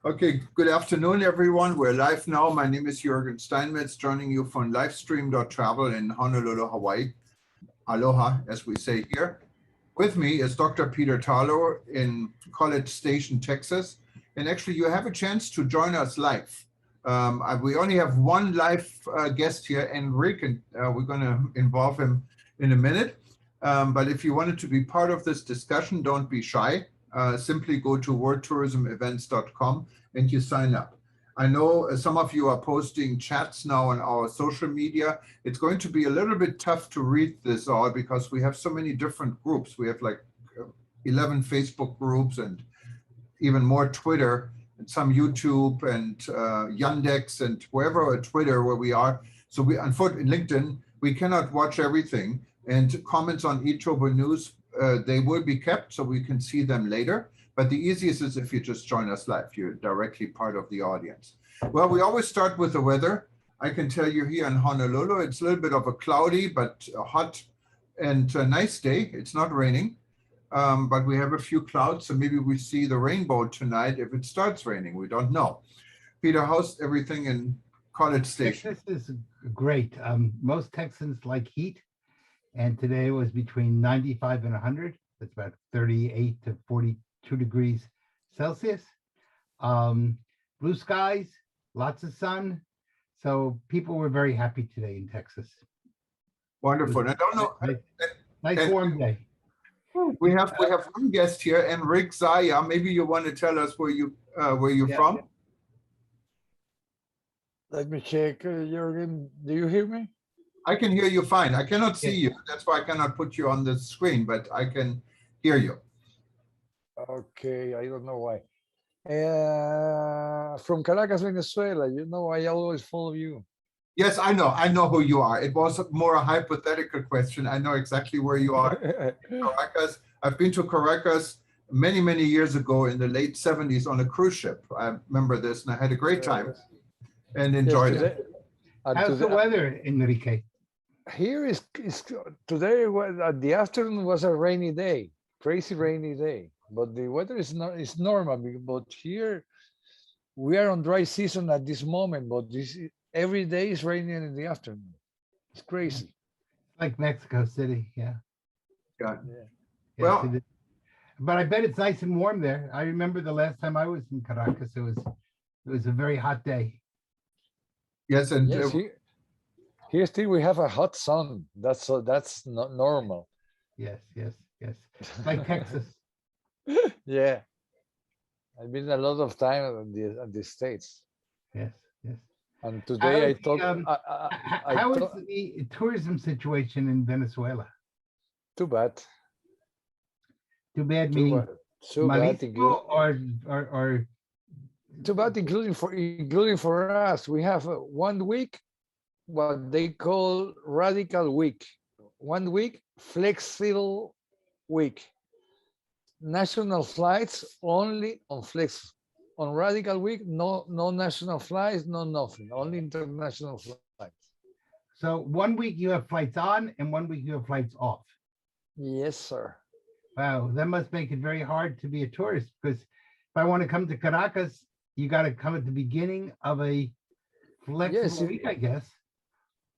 Okay, good afternoon, everyone. We're live now. My name is Jürgen Steinmetz, joining you from livestream.travel in Honolulu, Hawaii. Aloha, as we say here. With me is Dr. Peter Tarlow in College Station, Texas. And actually, you have a chance to join us live. We only have one live guest here, Enrique, and we're going to involve him in a minute. But if you wanted to be part of this discussion, don't be shy. Simply go to worldtourismevents.com and you sign up. I know some of you are posting chats now on our social media. It's going to be a little bit tough to read this all because we have so many different groups. We have like 11 Facebook groups and even more Twitter and some YouTube and Yandex and wherever Twitter where we are. So we, unfortunately, LinkedIn, we cannot watch everything. And comments on eTober News, they will be kept so we can see them later. But the easiest is if you just join us live. You're directly part of the audience. Well, we always start with the weather. I can tell you here in Honolulu, it's a little bit of a cloudy, but a hot and a nice day. It's not raining, but we have a few clouds. So maybe we see the rainbow tonight if it starts raining. We don't know. Peter, how's everything in College Station? This is great. Most Texans like heat. And today was between 95 and 100. That's about 38 to 42 degrees Celsius. Blue skies, lots of sun. So people were very happy today in Texas. Wonderful. I don't know. Nice warm day. We have one guest here, Enrique Zaya. Maybe you want to tell us where you're from. Let me check, Jürgen. Do you hear me? I can hear you fine. I cannot see you. That's why I cannot put you on the screen, but I can hear you. Okay, I don't know why. From Caracas, Venezuela. You know, I always follow you. Yes, I know. I know who you are. It was more a hypothetical question. I know exactly where you are. Caracas. I've been to Caracas many, many years ago in the late 70s on a cruise ship. I remember this, and I had a great time and enjoyed it. How's the weather, Enrique? Here is today. At the afternoon was a rainy day, crazy rainy day. But the weather is normal. But here we are on dry season at this moment. But every day is raining in the afternoon. It's crazy. Like Mexico City, yeah. Yeah. Well, but I bet it's nice and warm there. I remember the last time I was in Caracas, it was a very hot day. Yes, and here still we have a hot sun. That's not normal. Yes. Like Texas. Yeah, I've been a lot of time at the States. Yes. And today how is the tourism situation in Venezuela? Too bad. Too bad, meaning too bad, or too bad, including for us. We have 1 week, what they call radical week. 1 week, flexible week. National flights only on radical week. No national flights, no nothing. Only international flights. So 1 week you have flights on, and 1 week you have flights off. Yes, sir. Wow, that must make it very hard to be a tourist, because if I want to come to Caracas, you got to come at the beginning of a flexible week, I guess.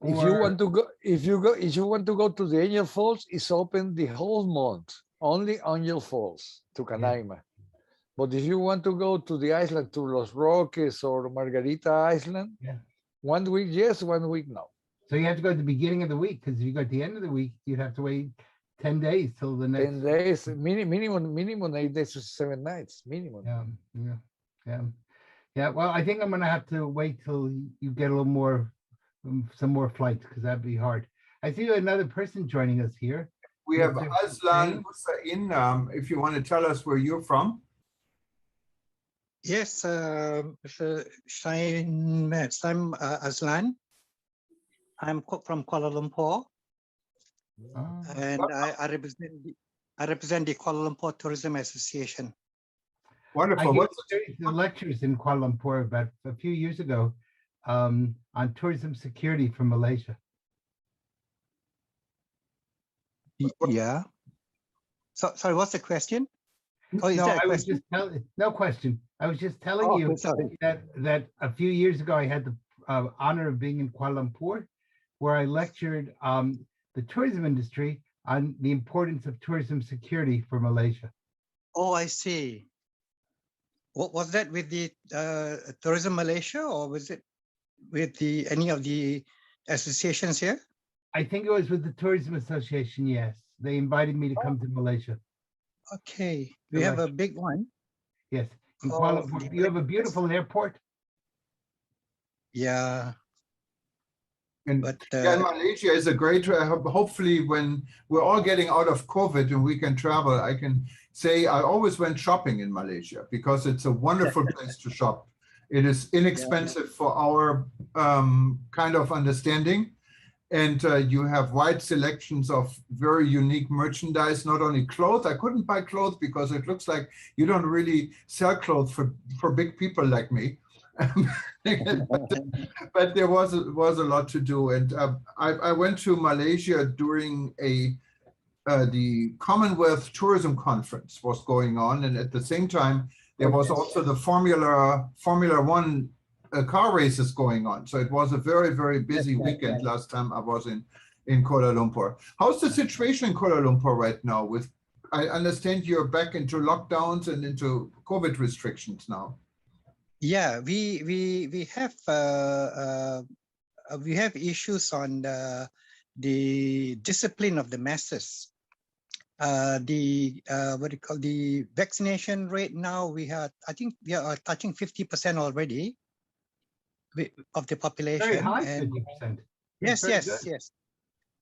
If you want to go to the Angel Falls, it's open the whole month. Only Angel Falls to Canaima. Yeah. But if you want to go to the island, to Los Roques or Margarita Island, 1 week yes, 1 week no. So you have to go at the beginning of the week, because if you go at the end of the week, you'd have to wait 10 days till the next. 10 days, minimum 8 days to 7 nights, minimum. Yeah. Well, I think I'm going to have to wait till you get a little more, some more flights, because that'd be hard. I see another person joining us here. We have Aslan Hussein. If you want to tell us where you're from. Yes, Mr. Steinmetz, I'm Aslan. I'm from Kuala Lumpur, and I represent the Kuala Lumpur Tourism Association. Wonderful. I gave the lectures in Kuala Lumpur about a few years ago on tourism security from Malaysia. Yeah. So, sorry, what's the question? Oh, is No, that a I was question? just telling, no question. I was just telling Oh, you sorry. that a few years ago, I had the honor of being in Kuala Lumpur, where I lectured the tourism industry on the importance of tourism security for Malaysia. Oh, I see. What was that with the Tourism Malaysia, or was it with the any of the associations here? I think it was with the Tourism Association, yes. They invited me to come to Malaysia. Okay, we have a big one. Yes, in Kuala called Lumpur. the You have a beautiful airport. Yeah, And but yeah, Malaysia is a great, hopefully when we're all getting out of COVID and we can travel, I can say I always went shopping in Malaysia because it's a wonderful place to shop. It is inexpensive for our kind of understanding. And you have wide selections of very unique merchandise, not only clothes. I couldn't buy clothes because it looks like you don't really sell clothes for big people like me. but there was a lot to do. And I went to Malaysia during the Commonwealth Tourism Conference was going on. And at the same time, there was also the Formula One car races going on. So it was a very, very busy weekend last time I was in Kuala Lumpur. How's the situation in Kuala Lumpur right now? With, I understand you're back into lockdowns and into COVID restrictions now. yeah, we have issues on the discipline of the masses. What do you call the vaccination rate now? I think we are touching 50% already of the population. Very high, and 50%. yes, very yes, good. yes.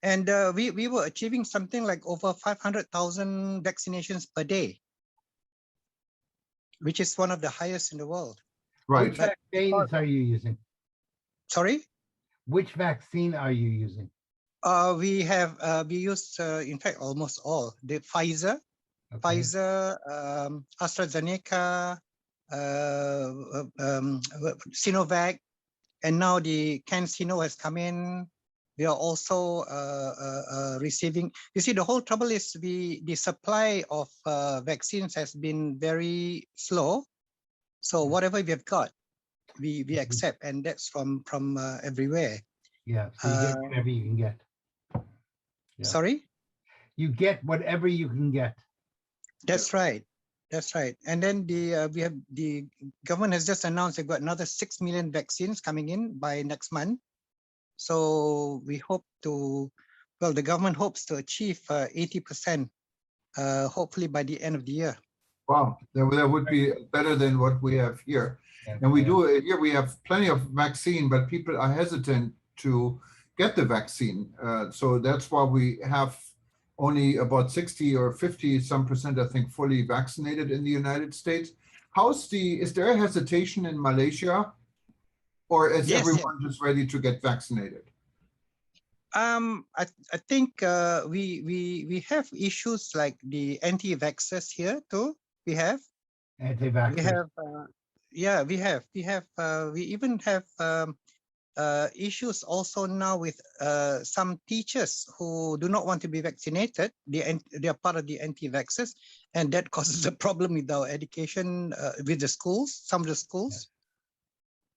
And we were achieving something like over 500,000 vaccinations per day, which is one of the highest in the world. Right. Which vaccines are you using? Sorry? Which vaccine are you using? We use, in fact, almost all. The Pfizer, AstraZeneca, Sinovac, and now the CanSino has come in. We are also receiving. You see, the whole trouble is the supply of vaccines has been very slow. So whatever we've got, we accept, and that's from everywhere. Yeah, so you get whatever you can get. Yeah. Sorry? You get whatever you can get. That's right. That's right. And then the government has just announced they've got another 6 million vaccines coming in by next month. So we hope to, well, the government hopes to achieve 80%, hopefully by the end of the year. Wow, that would be better than what we have here. Yeah. And we do here, we have plenty of vaccine, but people are hesitant to get the vaccine. So that's why we have only about 60 or 50 some percent, I think, fully vaccinated in the United States. Is there a hesitation in Malaysia, or is everyone just ready to get vaccinated? I think we have issues like the anti-vaxxers here too. We have Anti-vaxxers. We have yeah, we even have issues also now with some teachers who do not want to be vaccinated. They are part of the anti-vaxxers, and that causes a problem with our education with the schools, some of the schools.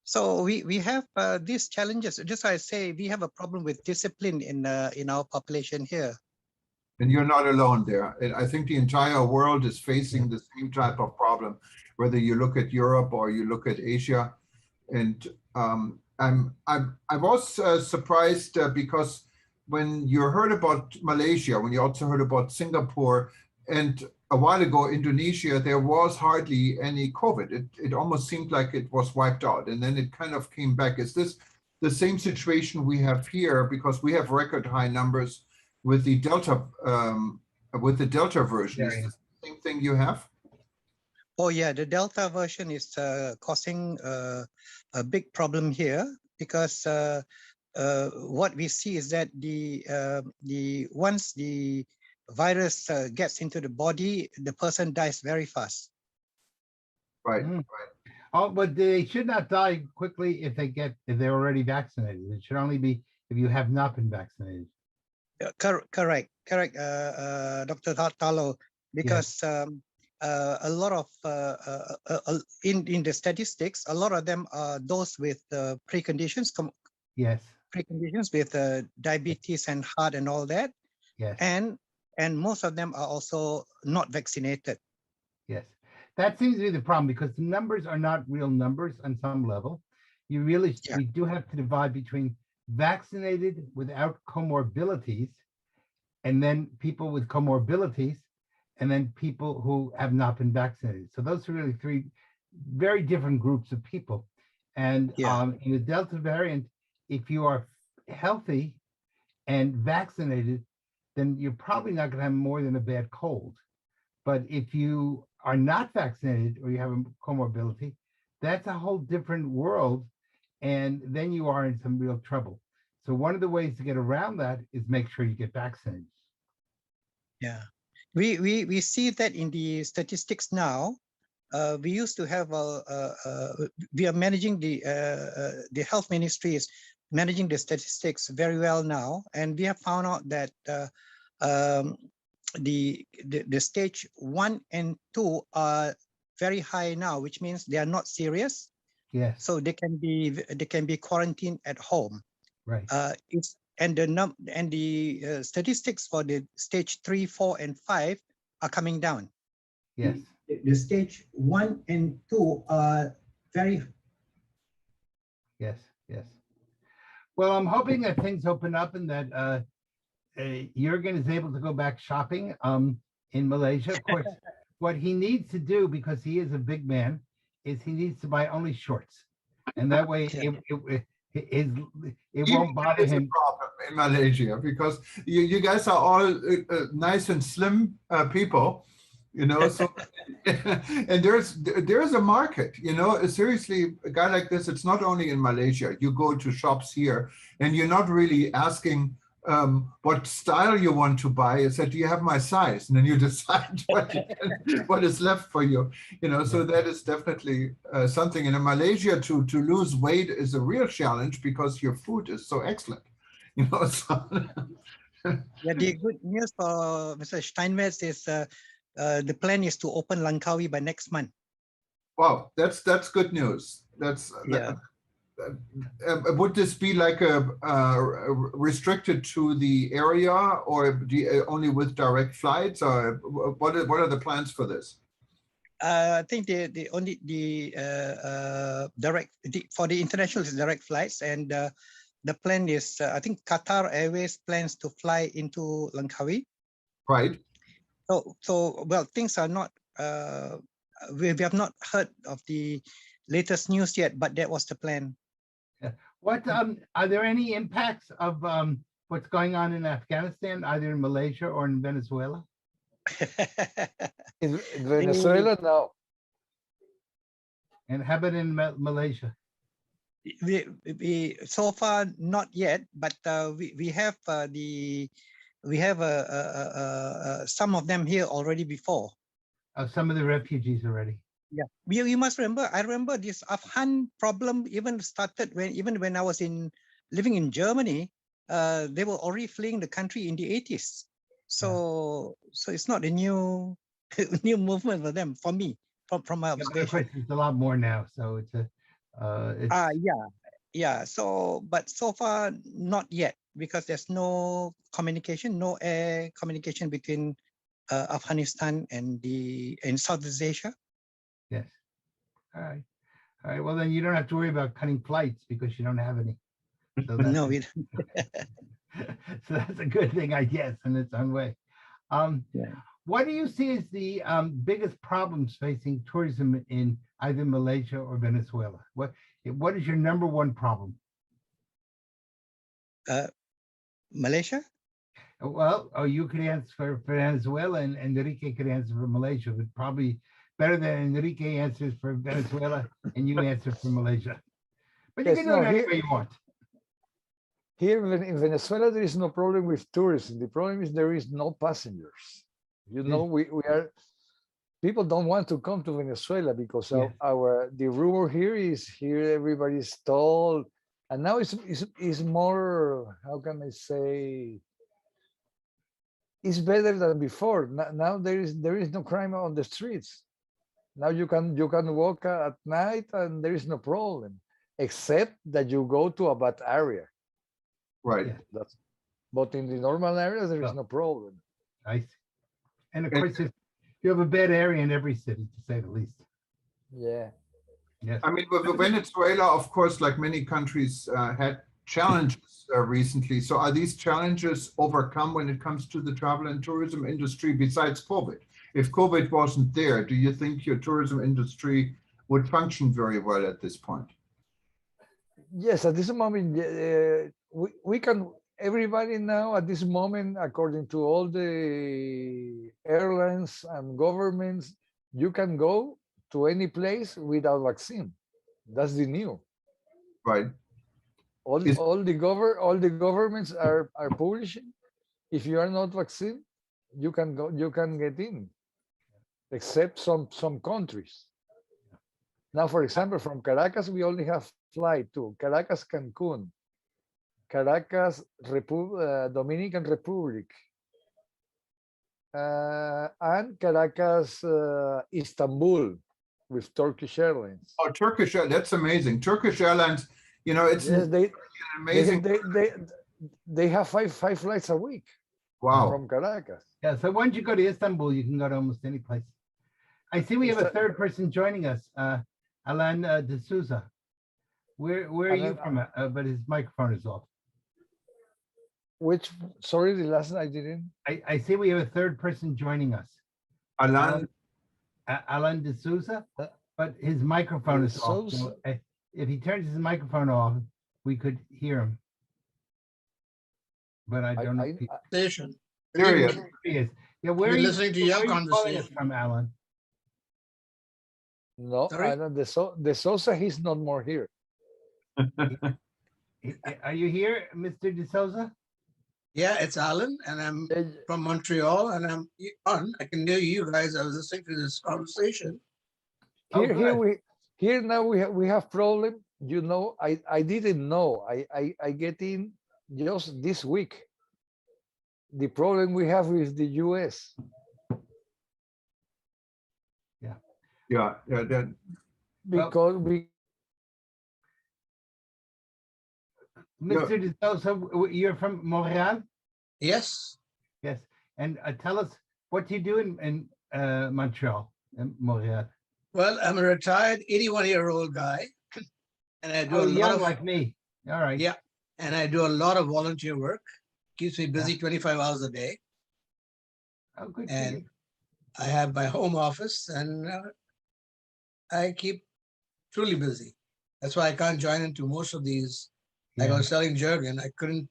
So we have these challenges. Just as I say, we have a problem with discipline in our population here. And you're not alone there. And I think the entire world is facing the same type of problem, whether you look at Europe or you look at Asia. And I was surprised because when you heard about Malaysia, when you also heard about Singapore, and a while ago, Indonesia, there was hardly any COVID. It almost seemed like it was wiped out, and then it kind of came back. Is this the same situation we have here? Because we have record high numbers with the Delta version. Is this the same thing you have? Oh yeah, the Delta version is causing a big problem here because what we see is that once the virus gets into the body, the person dies very fast. Right. Right. Oh, but they should not die quickly if they're already vaccinated. It should only be if you have not been vaccinated. Correct, Dr. Talo, because a lot of in the statistics, a lot of them are those with preconditions, Yes, preconditions with diabetes and heart and all that, yes, and most of them are also not vaccinated. yes. That seems to be the problem because the numbers are not real numbers on some level. You really, Yeah. we do have to divide between vaccinated without comorbidities and then people with comorbidities and then people who have not been vaccinated. So those are really three very different groups of people. And Yeah. in the Delta variant, if you are healthy and vaccinated, then you're probably not going to have more than a bad cold. But if you are not vaccinated or you have a comorbidity, that's a whole different world. And then you are in some real trouble. So one of the ways to get around that is make sure you get vaccinated. Yeah, we see that in the statistics now. We used to have we are managing the health ministry is managing the statistics very well now, and we have found out that the stage 1 and 2 are very high now, which means they are not serious. Yes. So they can be quarantined at home. Right. And the statistics for the stage 3, 4, and 5 are coming down. Yes. The stage 1 and 2 are very. Yes. Yes. Well, I'm hoping that things open up and that Jurgen is able to go back shopping in Malaysia. Of course, what he needs to do, because he is a big man, is he needs to buy only shorts, and that way it won't bother him. Problem in Malaysia because you guys are all nice and slim people, you know. So and there's a market, you know. Seriously, a guy like this, it's not only in Malaysia. You go to shops here, and you're not really asking what style you want to buy. It's that, do you have my size? And then you decide what is left for you, you know. So that is definitely something. And in Malaysia, to lose weight is a real challenge because your food is so excellent, you know. So Yeah, the good news for Mr. Steinmetz is the plan is to open Langkawi by next month. Wow, that's good news. That's yeah. Would this be like restricted to the area, or only with direct flights, or what are the plans for this? I think the only direct for the international is direct flights, and the plan is I think Qatar Airways plans to fly into Langkawi. Right. So well, things are not. We have not heard of the latest news yet, but that was the plan. What are there any impacts of what's going on in Afghanistan, either in Malaysia or in Venezuela? In Venezuela now. And how about in Malaysia? We so far not yet, but we have some of them here already before. Some of the refugees already. Yeah, you must remember. I remember this Afghan problem even started when I was living in Germany. They were already fleeing the country in the 80s. So it's not a new movement for them. For me, from my observation, it's a lot more now. So it's yeah. So but so far not yet, because there's no communication, no air communication between Afghanistan and Southeast Asia. Yes. All right. Well, then you don't have to worry about cutting flights because you don't have any. So no, we don't. So that's a good thing, I guess, in its own way. What do you see as the biggest problems facing tourism in either Malaysia or Venezuela? What is your number one problem? Malaysia? Well, you could answer for Venezuela, and Enrique could answer for Malaysia, but probably better than Enrique answers for Venezuela and you answer for Malaysia. But you can do it any way you want. Here in Venezuela, there is no problem with tourism. The problem is there is no passengers. You know, we are, people don't want to come to Venezuela because the rumor here is everybody's told, and now it's more, how can I say, it's better than before. Now there is no crime on the streets. Now you can walk at night and there is no problem, except that you go to a bad area. Right. Yeah. That's, but in the normal areas there is no problem. I see. And of And- course, you have a bad area in every city, to say the least. Yeah. Yes. I mean, with Venezuela, of course, like many countries, had challenges recently. So are these challenges overcome when it comes to the travel and tourism industry besides COVID? If COVID wasn't there, do you think your tourism industry would function very well at this point? Yes, at this moment, we can, everybody now at this moment, according to all the airlines and governments, you can go to any place without vaccine. That's the new. Right. All Is- all the governments are publishing. If you are not vaccinated, you can go, you can get in, except some countries. Now, for example, from Caracas, we only have flight to Caracas, Cancun, Caracas, Dominican Republic, and Caracas, Istanbul with Turkish Airlines. Oh, Turkish, that's amazing. Turkish Airlines, you know, it's Yes, an amazing. they have five flights a week Wow. from Caracas. Yeah. So once you go to Istanbul, you can go to almost any place. I see we have a third person joining us, Alan De Souza. Where are you Alan, from? But his microphone is off. Which, sorry, the last I didn't. I see we have a third person joining us, Alan, Alan De Souza, but his microphone is off. So if he turns his microphone off, we could hear him. But I don't know. If Station. there he is. he is. Yeah, where are Been you listening to where your are you calling us conversation. from, Alan? No, Sorry? Alan De Souza, he's not more here. Are you here, Mr. De Souza? Yeah, it's Alan, and I'm Eh, from Montreal, and I'm on. I can hear you guys. I was listening to this conversation. Oh, Here now we have problem. You know, I didn't know. I get in just this week. The problem we have with the US. Yeah, that, Because we Mr. De Souza, you're from Montreal? Yes. Yes. And tell us, what do you do in Montreal, in Montreal? Well, I'm a retired 81-year-old guy, and I do Oh, a lot young of like me. All right. yeah, and I do a lot of volunteer work. Keeps me busy 25 hours a day, Oh, good. for and you. I have my home office, and I keep truly busy. That's why I can't join into most of these. Like I Yeah. was telling Jurgen, I couldn't,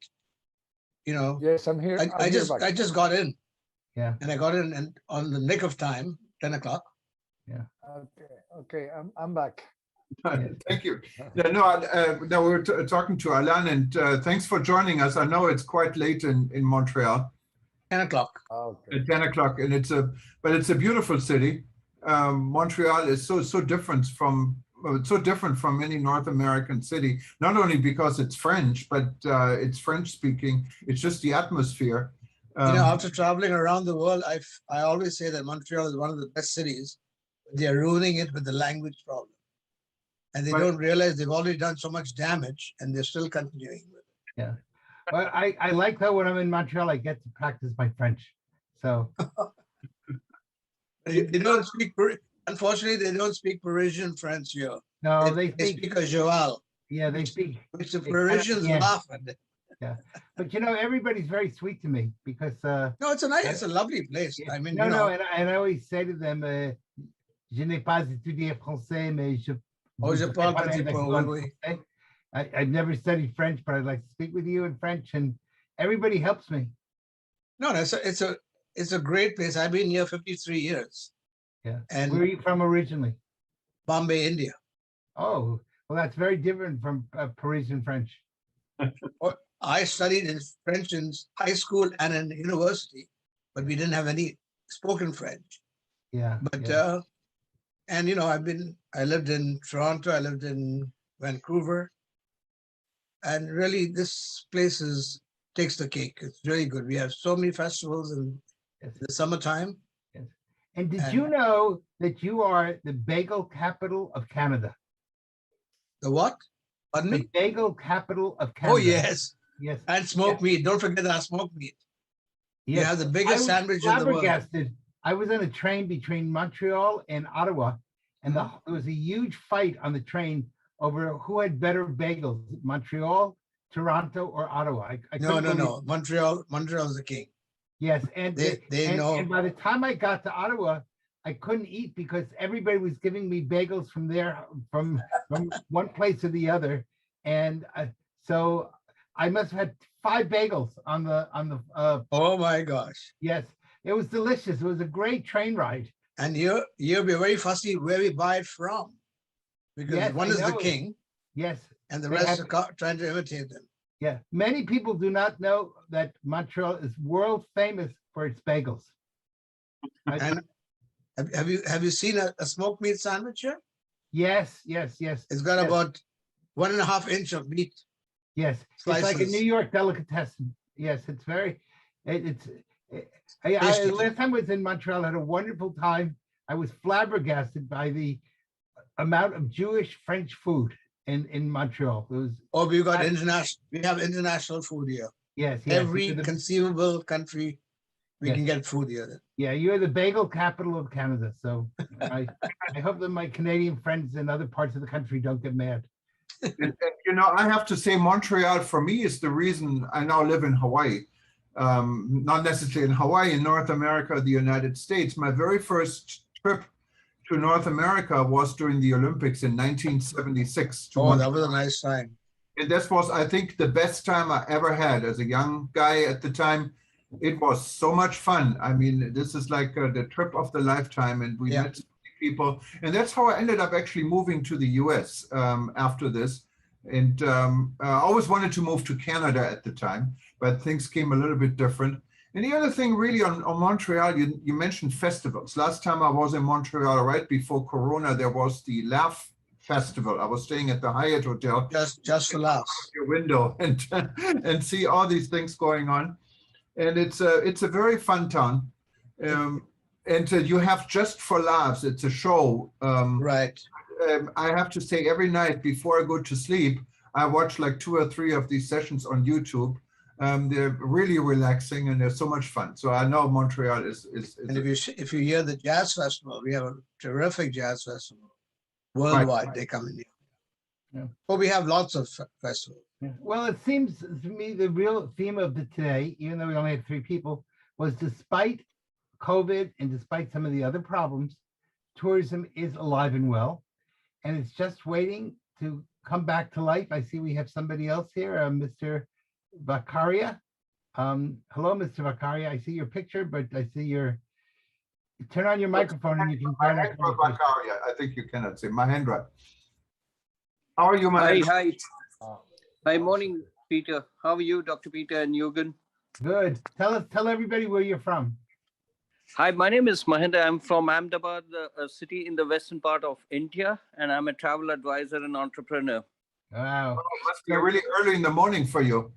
you know, yes, I'm here. I just back. I just got in, Yeah. and I got in and on the nick of time, 10 o'clock. Okay, I'm back. thank you. Yeah, no, we're talking to Alan, and thanks for joining us. I know it's quite late in Montreal, 10 o'clock. Okay. at 10 o'clock, and but it's a beautiful city. Montreal is so different from any North American city, not only because it's French, but it's French speaking. It's just the atmosphere. You know, after traveling around the world, I always say that Montreal is one of the best cities. They're ruining it with the language problem. And they Right. don't realize they've already done so much damage and they're still continuing with it. Yeah. Well, I like that when I'm in Montreal, I get to practice my French. So They don't speak, unfortunately, they don't speak Parisian French here. no, They speak a Joal, yeah, they speak. which the they kinda- Parisians yeah. laugh at. It. But you know, everybody's very sweet to me because No, it's a lovely place. I mean, no, you know, and I always say to them, je n'ai pas étudié français, mais je. oh, je parle petit peu, oui, oui. I've never studied French, but I'd like to speak with you in French, and everybody helps me. No, it's a great place. I've been here 53 years. Yeah. And Where are you from originally? Bombay, India. Oh, well, that's very different from Parisian French. I studied in French in high school and in university, but we didn't have any spoken French. Yeah. But yeah. and you know, I lived in Toronto, I lived in Vancouver, and really this place is takes the cake. It's really good. We have so many festivals in Yes. the summertime. Yes. And did And- you know that you are the bagel capital of Canada? The what? Pardon The me? bagel capital of Canada. Oh, yes. Yes. And smoked meat. Don't forget our smoked meat. You Yes. have the I biggest was sandwich in the world. flabbergasted. I was on a train between Montreal and Ottawa, and Mm-hmm. there was a huge fight on the train over who had better bagels, Montreal, Toronto, or Ottawa. I No, couldn't no, believe- no. Montreal's the king. Yes, and They know. And by the time I got to Ottawa, I couldn't eat because everybody was giving me bagels from there, from one place to the other, and so I must have had 5 bagels on the Oh my gosh. Yes, it was delicious. It was a great train ride. And you'll be very fussy where we buy it from. Because Yes, one I is the know. king Yes, and the They rest have- are trying to imitate them. yeah. Many people do not know that Montreal is world famous for its bagels. And have you seen a smoked meat sandwich here? Yes. It's got Yes. about 1.5 inch of meat. Yes, it's like a Slices. New York delicatessen. Yes, it's very, Tasty. last time I was in Montreal, I had a wonderful time. I was flabbergasted by the amount of Jewish French food in Montreal. It was, Or we have international food here. yes. Every you're the- conceivable country, we Yes. can get food here. Yeah, you're the bagel capital of Canada. So I hope that my Canadian friends in other parts of the country don't get mad. And, you know, I have to say Montreal for me is the reason I now live in Hawaii. Not necessarily in Hawaii, in North America, the United States. My very first trip to North America was during the Olympics in 1976. To Oh, Montreal. that was a nice time. And this was, I think, the best time I ever had as a young guy at the time. It was so much fun. I mean, this is like the trip of the lifetime, and we Yeah. met so many people. And that's how I ended up actually moving to the US after this. And I always wanted to move to Canada at the time, but things came a little bit different. And the other thing really on Montreal, you mentioned festivals. Last time I was in Montreal, right before Corona, there was the Laugh Festival. I was staying at the Hyatt Hotel. Just for laughs. Your window and see all these things going on. And it's a very fun town. And you have Just for Laughs. It's a show. Right. I have to say every night before I go to sleep, I watch like 2 or 3 of these sessions on YouTube. They're really relaxing and they're so much fun. So I know Montreal is And if you hear the jazz festival, we have a terrific jazz festival worldwide. They come in here. Yeah. But we have lots of festivals. Yeah. Well, it seems to me the real theme of the today, even though we only had 3 people, was despite COVID and despite some of the other problems, tourism is alive and well, and it's just waiting to come back to life. I see we have somebody else here, Mr. Vakaria. Hello, Mr. Vakaria. I see your picture, but I see your. Turn on your microphone and you can. Mahendra Vakaria. I think you cannot say Mahendra. How are you, Mahendra? Hi. Hi, morning, Peter. How are you, Dr. Peter and Yugan? Good. Tell everybody where you're from. Hi, my name is Mahendra. I'm from Ahmedabad, a city in the western part of India, and I'm a travel advisor and entrepreneur. Wow. Oh, it must be really early in the morning for you.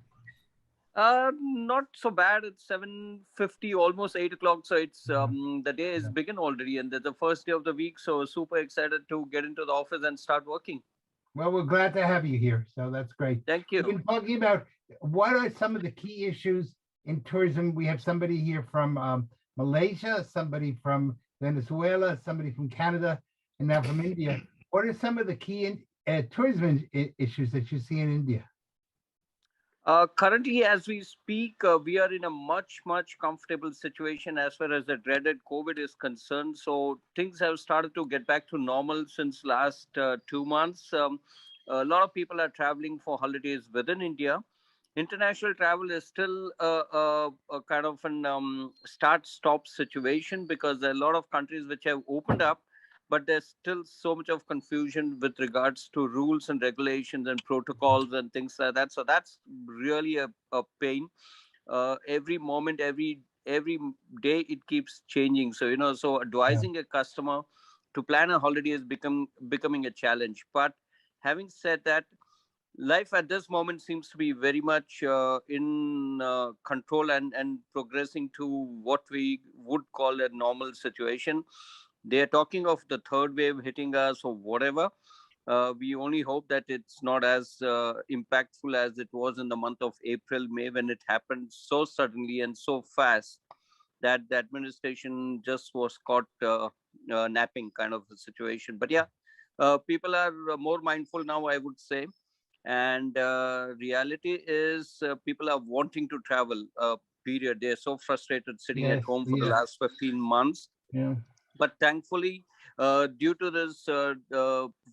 Not so bad. It's 7:50, almost 8 o'clock. So it's the day is begin already, and it's the first day of the week. So super excited to get into the office and start working. Well, we're glad to have you here. So that's great. Thank We've you. been talking about what are some of the key issues in tourism. We have somebody here from Malaysia, somebody from Venezuela, somebody from Canada, and now from India. What are some of the key tourism issues that you see in India? Currently, as we speak, we are in a much comfortable situation as far as the dreaded COVID is concerned. So things have started to get back to normal since last 2 months. A lot of people are traveling for holidays within India. International travel is still a kind of an start-stop situation because there are a lot of countries which have opened up, but there's still so much of confusion with regards to rules and regulations and protocols and things like that. So that's really a pain. Every moment, every day, it keeps changing. So, so advising a customer to plan a holiday is becoming a challenge. But having said that, life at this moment seems to be very much in control and progressing to what we would call a normal situation. They are talking of the third wave hitting us or whatever. We only hope that it's not as impactful as it was in the month of April, May, when it happened so suddenly and so fast that the administration just was caught napping, kind of a situation. But yeah, people are more mindful now, I would say. And reality is people are wanting to travel, period. They're so frustrated sitting at Yes, home for the yes, last 15 months. yeah, But thankfully, due to this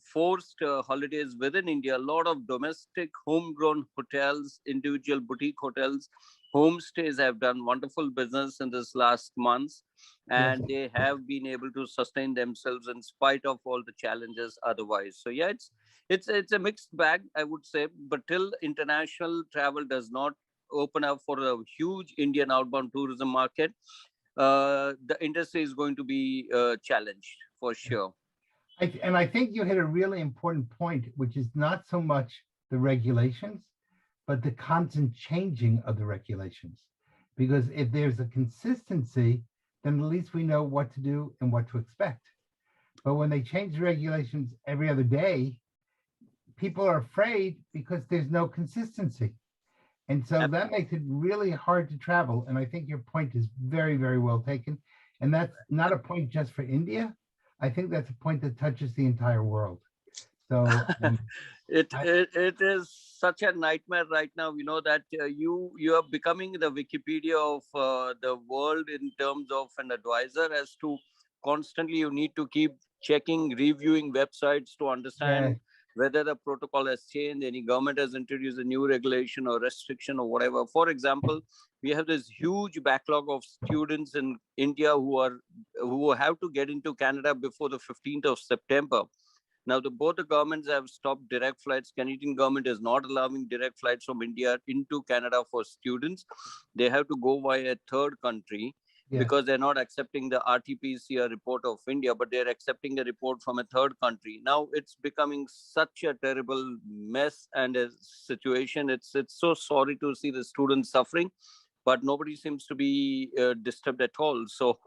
forced holidays within India, a lot of domestic homegrown hotels, individual boutique hotels, homestays have done wonderful business in this last months, yes. and they have been able to sustain themselves in spite of all the challenges otherwise. So yeah, it's a mixed bag, I would say. But till international travel does not open up for a huge Indian outbound tourism market, the industry is going to be challenged for sure. And I think you hit a really important point, which is not so much the regulations, but the constant changing of the regulations. Because if there's a consistency, then at least we know what to do and what to expect. But when they change the regulations every other day, people are afraid because there's no consistency. And so that makes it really hard to travel. And I think your point is very, very well taken. And that's not a point just for India. I think that's a point that touches the entire world. So it is such a nightmare right now. You know that you are becoming the Wikipedia of the world in terms of an advisor, as to constantly you need to keep checking, reviewing websites to yeah, understand whether the protocol has changed, any government has introduced a new regulation or restriction or whatever. For example, we have this huge backlog of students in India who have to get into Canada before the 15th of September. Now, both the governments have stopped direct flights. Canadian government is not allowing direct flights from India into Canada for students. They have to go via a third country, yes, because they're not accepting the RT-PCR report of India, but they're accepting a report from a third country. Now it's becoming such a terrible mess and a situation. It's so sorry to see the students suffering, but nobody seems to be disturbed at all. So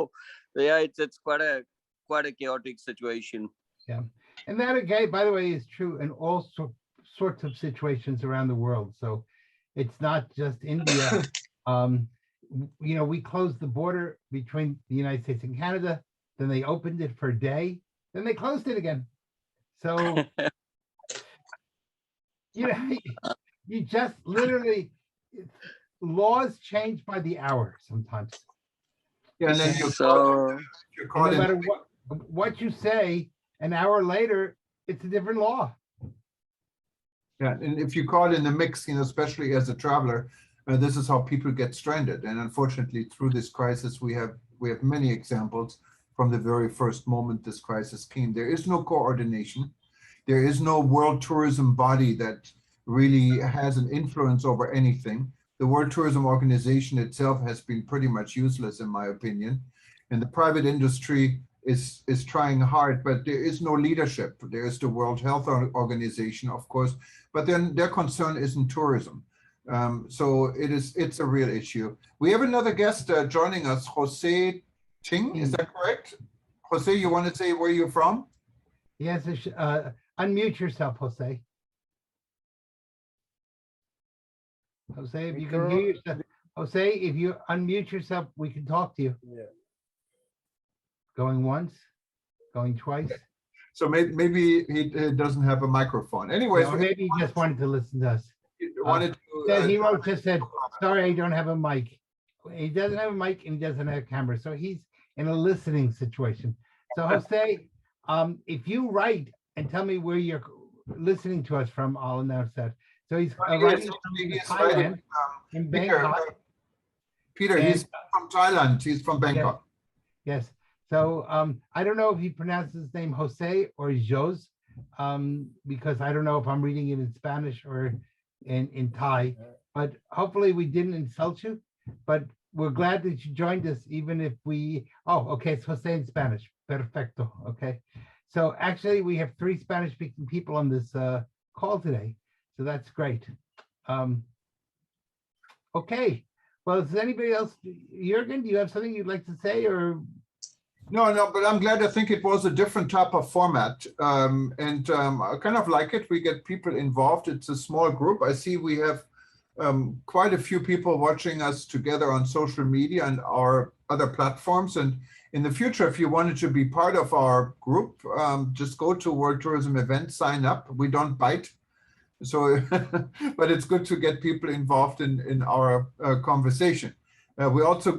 yeah, it's quite a chaotic situation. yeah. And that again, by the way, is true in all sorts of situations around the world. So it's not just India. You know, we closed the border between the United States and Canada, then they opened it for a day, then they closed it again. So, you know, you just literally, laws change by the hour sometimes. Yeah, and then So you're And caught no in, matter what you say, an hour later, it's a different law. yeah, and if you caught in the mix, you know, especially as a traveler, this is how people get stranded. And unfortunately, through this crisis, we have many examples from the very first moment this crisis came. There is no coordination. There is no world tourism body that really has an influence over anything. The World Tourism Organization itself has been pretty much useless, in my opinion. And the private industry is trying hard, but there is no leadership. There is the World Health Organization, of course, but then their concern isn't tourism. So it's a real issue. We have another guest joining us, Jose Ting. Is that correct? Jose, you want to say where you're from? Yes, unmute yourself, Jose. Jose, if you can hear yourself. Jose, if you unmute yourself, we can talk to you. Yeah. Going once, going twice. So maybe he doesn't have a microphone. Anyways, Or maybe he just wanted to listen to us. wanted He to, just said, sorry, I don't have a mic. He doesn't have a mic and he doesn't have a camera. So he's in a listening situation. So Jose, if you write and tell me where you're listening to us from, I'll announce that. So he's writing from Thailand, in Bangkok. Peter, he's from Thailand. He's from Bangkok. Yes. So I don't know if he pronounces his name Jose or Jos, because I don't know if I'm reading it in Spanish or in Thai, but hopefully we didn't insult you, but we're glad that you joined us, even if okay, it's Jose in Spanish. Perfecto. Okay. So actually we have 3 Spanish speaking people on this call today. So that's great. Okay. Well, does anybody else, Jürgen, do you have something you'd like to say, or? No, but I'm glad. I think it was a different type of format. I kind of like it. We get people involved. It's a small group. I see we have quite a few people watching us together on social media and our other platforms. And in the future, if you wanted to be part of our group, just go to World Tourism Events, sign up. We don't bite. So, but it's good to get people involved in our conversation. We also,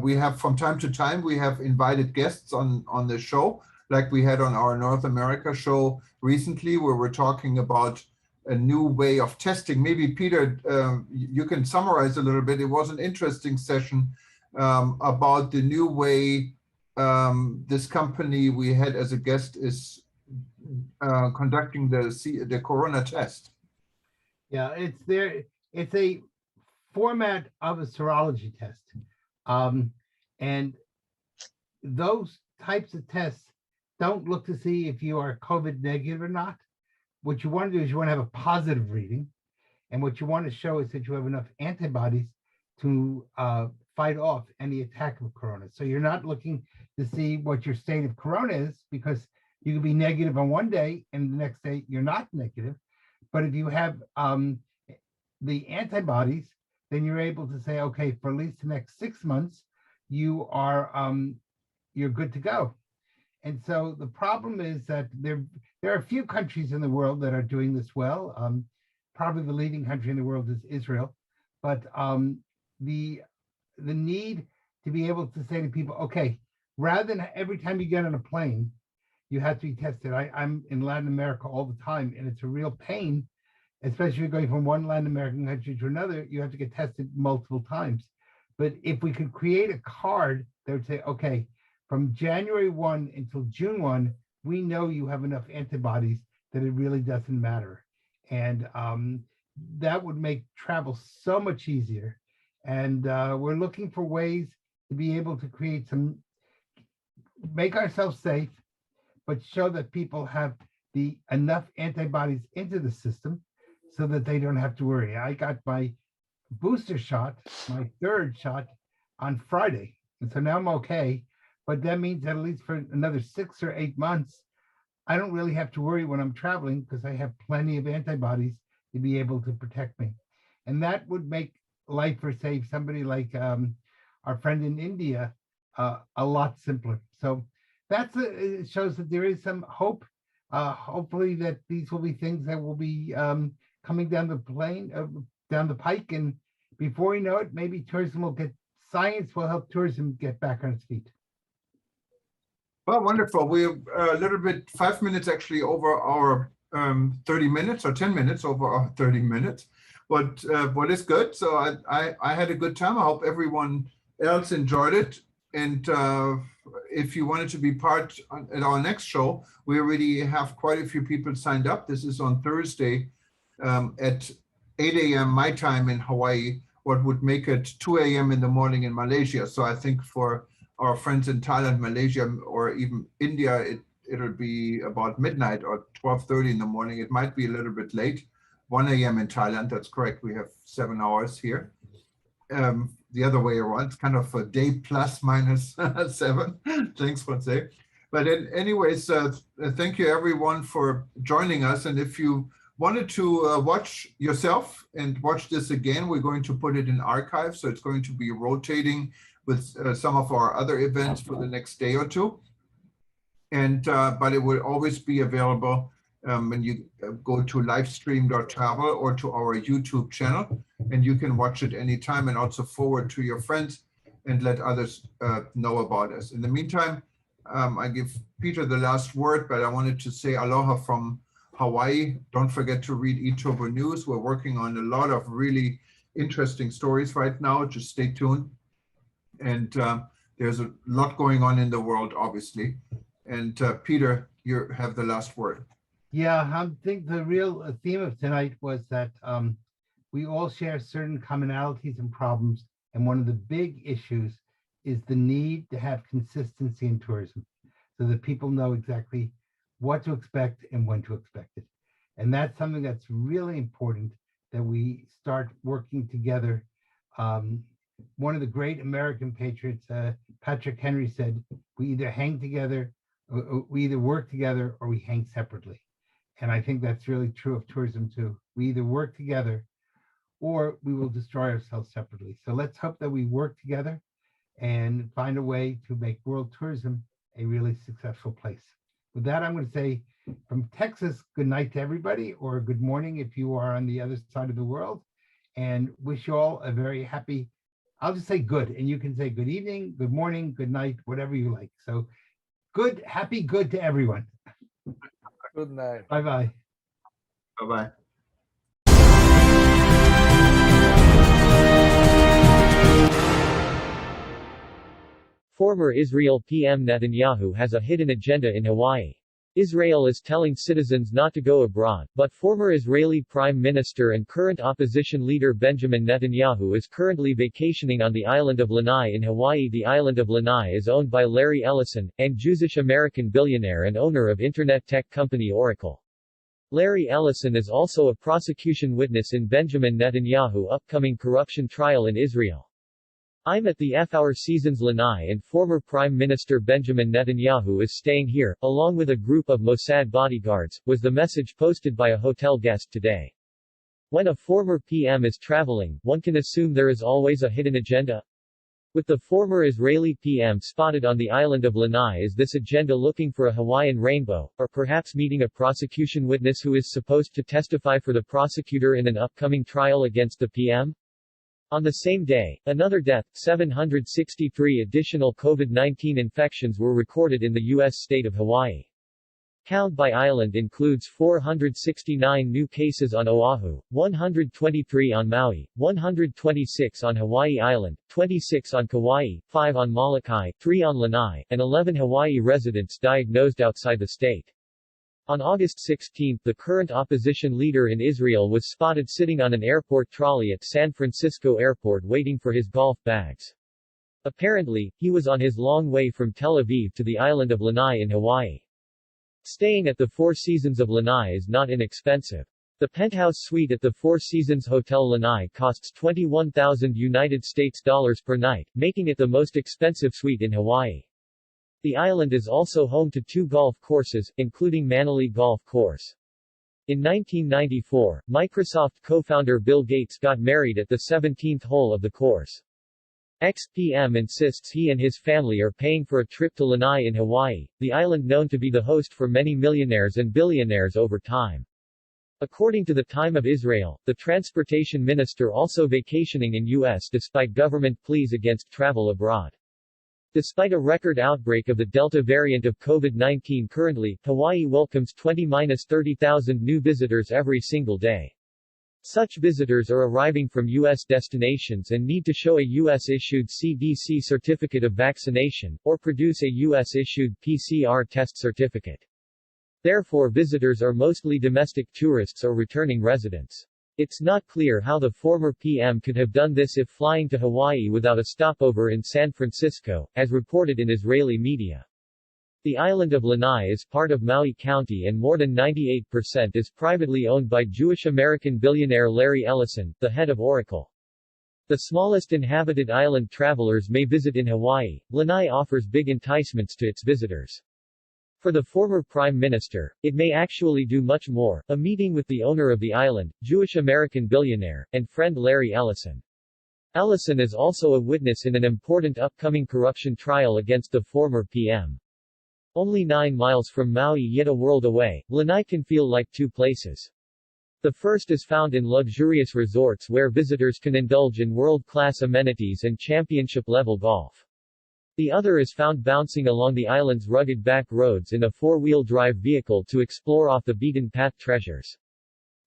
we have from time to time, we have invited guests on the show, like we had on our North America show recently, where we're talking about a new way of testing. Maybe Peter, you can summarize a little bit. It was an interesting session about the new way this company we had as a guest is conducting the corona test. Yeah, it's a format of a serology test. And those types of tests don't look to see if you are COVID negative or not. What you want to do is you want to have a positive reading. And what you want to show is that you have enough antibodies to fight off any attack of corona. So you're not looking to see what your state of corona is, because you can be negative on one day and the next day you're not negative. But if you have the antibodies, then you're able to say, okay, for at least the next 6 months, you are you're good to go. And so the problem is that there are a few countries in the world that are doing this well. Probably the leading country in the world is Israel. But the need to be able to say to people, okay, rather than every time you get on a plane, you have to be tested. I'm in Latin America all the time, and it's a real pain, especially if you're going from one Latin American country to another. You have to get tested multiple times. But if we could create a card that would say, okay, from January 1 until June 1, we know you have enough antibodies that it really doesn't matter. And that would make travel so much easier. And we're looking for ways to be able to create make ourselves safe, but show that people have enough antibodies into the system so that they don't have to worry. I got my booster shot, my third shot, on Friday. And so now I'm okay. But that means that at least for another 6 or 8 months, I don't really have to worry when I'm traveling, because I have plenty of antibodies to be able to protect me. And that would make life for, say, somebody like our friend in India a lot simpler. So it shows that there is some hope. Hopefully that these will be things that will be coming down the pike, and before you know it, maybe science will help tourism get back on its feet. Well, wonderful. We're a little bit, 5 minutes actually over our 30 minutes, or 10 minutes over our 30 minutes. But what is good. So I had a good time. I hope everyone else enjoyed it. And if you wanted to be part at our next show, we already have quite a few people signed up. This is on Thursday at 8 a.m. my time in Hawaii, what would make it 2 a.m. in the morning in Malaysia. So I think for our friends in Thailand, Malaysia, or even India, it'll be about midnight or 12:30 in the morning. It might be a little bit late. 1 a.m. in Thailand, that's correct. We have 7 hours here. The other way around, it's kind of a day plus minus 7. Thanks for saying. But anyways, thank you everyone for joining us. And if you wanted to watch yourself and watch this again, we're going to put it in archive. So it's going to be rotating with some of our other events for the next day or two. And but it will always be available when you go to livestream.travel or to our YouTube channel, and you can watch it anytime and also forward to your friends and let others know about us. In the meantime, I give Peter the last word, but I wanted to say aloha from Hawaii. Don't forget to read eTurbo News. We're working on a lot of really interesting stories right now. Just stay tuned. And there's a lot going on in the world, obviously. And Peter, you have the last word. Yeah, I think the real theme of tonight was that we all share certain commonalities and problems. And one of the big issues is the need to have consistency in tourism so that people know exactly what to expect and when to expect it. And that's something that's really important, that we start working together. One of the great American patriots, Patrick Henry, said, we either hang together, we either work together, or we hang separately. And I think that's really true of tourism too. We either work together or we will destroy ourselves separately. So let's hope that we work together and find a way to make world tourism a really successful place. With that, I'm going to say from Texas, good night to everybody, or good morning if you are on the other side of the world, and wish you all a very happy, I'll just say good, and you can say good evening, good morning, good night, whatever you like. So good, happy good to everyone. Good night. Bye-bye. Bye-bye. Former Israel PM Netanyahu has a hidden agenda in Hawaii. Israel is telling citizens not to go abroad, but former Israeli Prime Minister and current opposition leader Benjamin Netanyahu is currently vacationing on the island of Lanai in Hawaii. The island of Lanai is owned by Larry Ellison, an Jewish-American billionaire and owner of internet tech company Oracle. Larry Ellison is also a prosecution witness in Benjamin Netanyahu's upcoming corruption trial in Israel. I'm at the Four Seasons Lanai and former Prime Minister Benjamin Netanyahu is staying here, along with a group of Mossad bodyguards, was the message posted by a hotel guest today. When a former PM is traveling, one can assume there is always a hidden agenda. With the former Israeli PM spotted on the island of Lanai, is this agenda looking for a Hawaiian rainbow, or perhaps meeting a prosecution witness who is supposed to testify for the prosecutor in an upcoming trial against the PM? On the same day, another death, 763 additional COVID-19 infections were recorded in the U.S. state of Hawaii. Count by island includes 469 new cases on Oahu, 123 on Maui, 126 on Hawaii Island, 26 on Kauai, 5 on Molokai, 3 on Lanai, and 11 Hawaii residents diagnosed outside the state. On August 16, the current opposition leader in Israel was spotted sitting on an airport trolley at San Francisco Airport waiting for his golf bags. Apparently, he was on his long way from Tel Aviv to the island of Lanai in Hawaii. Staying at the Four Seasons of Lanai is not inexpensive. The penthouse suite at the Four Seasons Hotel Lanai costs $21,000 per night, making it the most expensive suite in Hawaii. The island is also home to 2 golf courses, including Manali Golf Course. In 1994, Microsoft co-founder Bill Gates got married at the 17th hole of the course. Ex-PM insists he and his family are paying for a trip to Lanai in Hawaii, the island known to be the host for many millionaires and billionaires over time. According to the Time of Israel, the transportation minister also vacationing in U.S. despite government pleas against travel abroad. Despite a record outbreak of the Delta variant of COVID-19 currently, Hawaii welcomes 20-30,000 new visitors every single day. Such visitors are arriving from U.S. destinations and need to show a U.S.-issued CDC certificate of vaccination, or produce a U.S.-issued PCR test certificate. Therefore, visitors are mostly domestic tourists or returning residents. It's not clear how the former PM could have done this if flying to Hawaii without a stopover in San Francisco, as reported in Israeli media. The island of Lanai is part of Maui County and more than 98% is privately owned by Jewish-American billionaire Larry Ellison, the head of Oracle. The smallest inhabited island travelers may visit in Hawaii. Lanai offers big enticements to its visitors. For the former Prime Minister, it may actually do much more, a meeting with the owner of the island, Jewish-American billionaire, and friend Larry Ellison. Ellison is also a witness in an important upcoming corruption trial against the former PM. Only 9 miles from Maui yet a world away, Lanai can feel like 2 places. The first is found in luxurious resorts where visitors can indulge in world-class amenities and championship-level golf. The other is found bouncing along the island's rugged back roads in a 4-wheel drive vehicle to explore off-the-beaten-path treasures.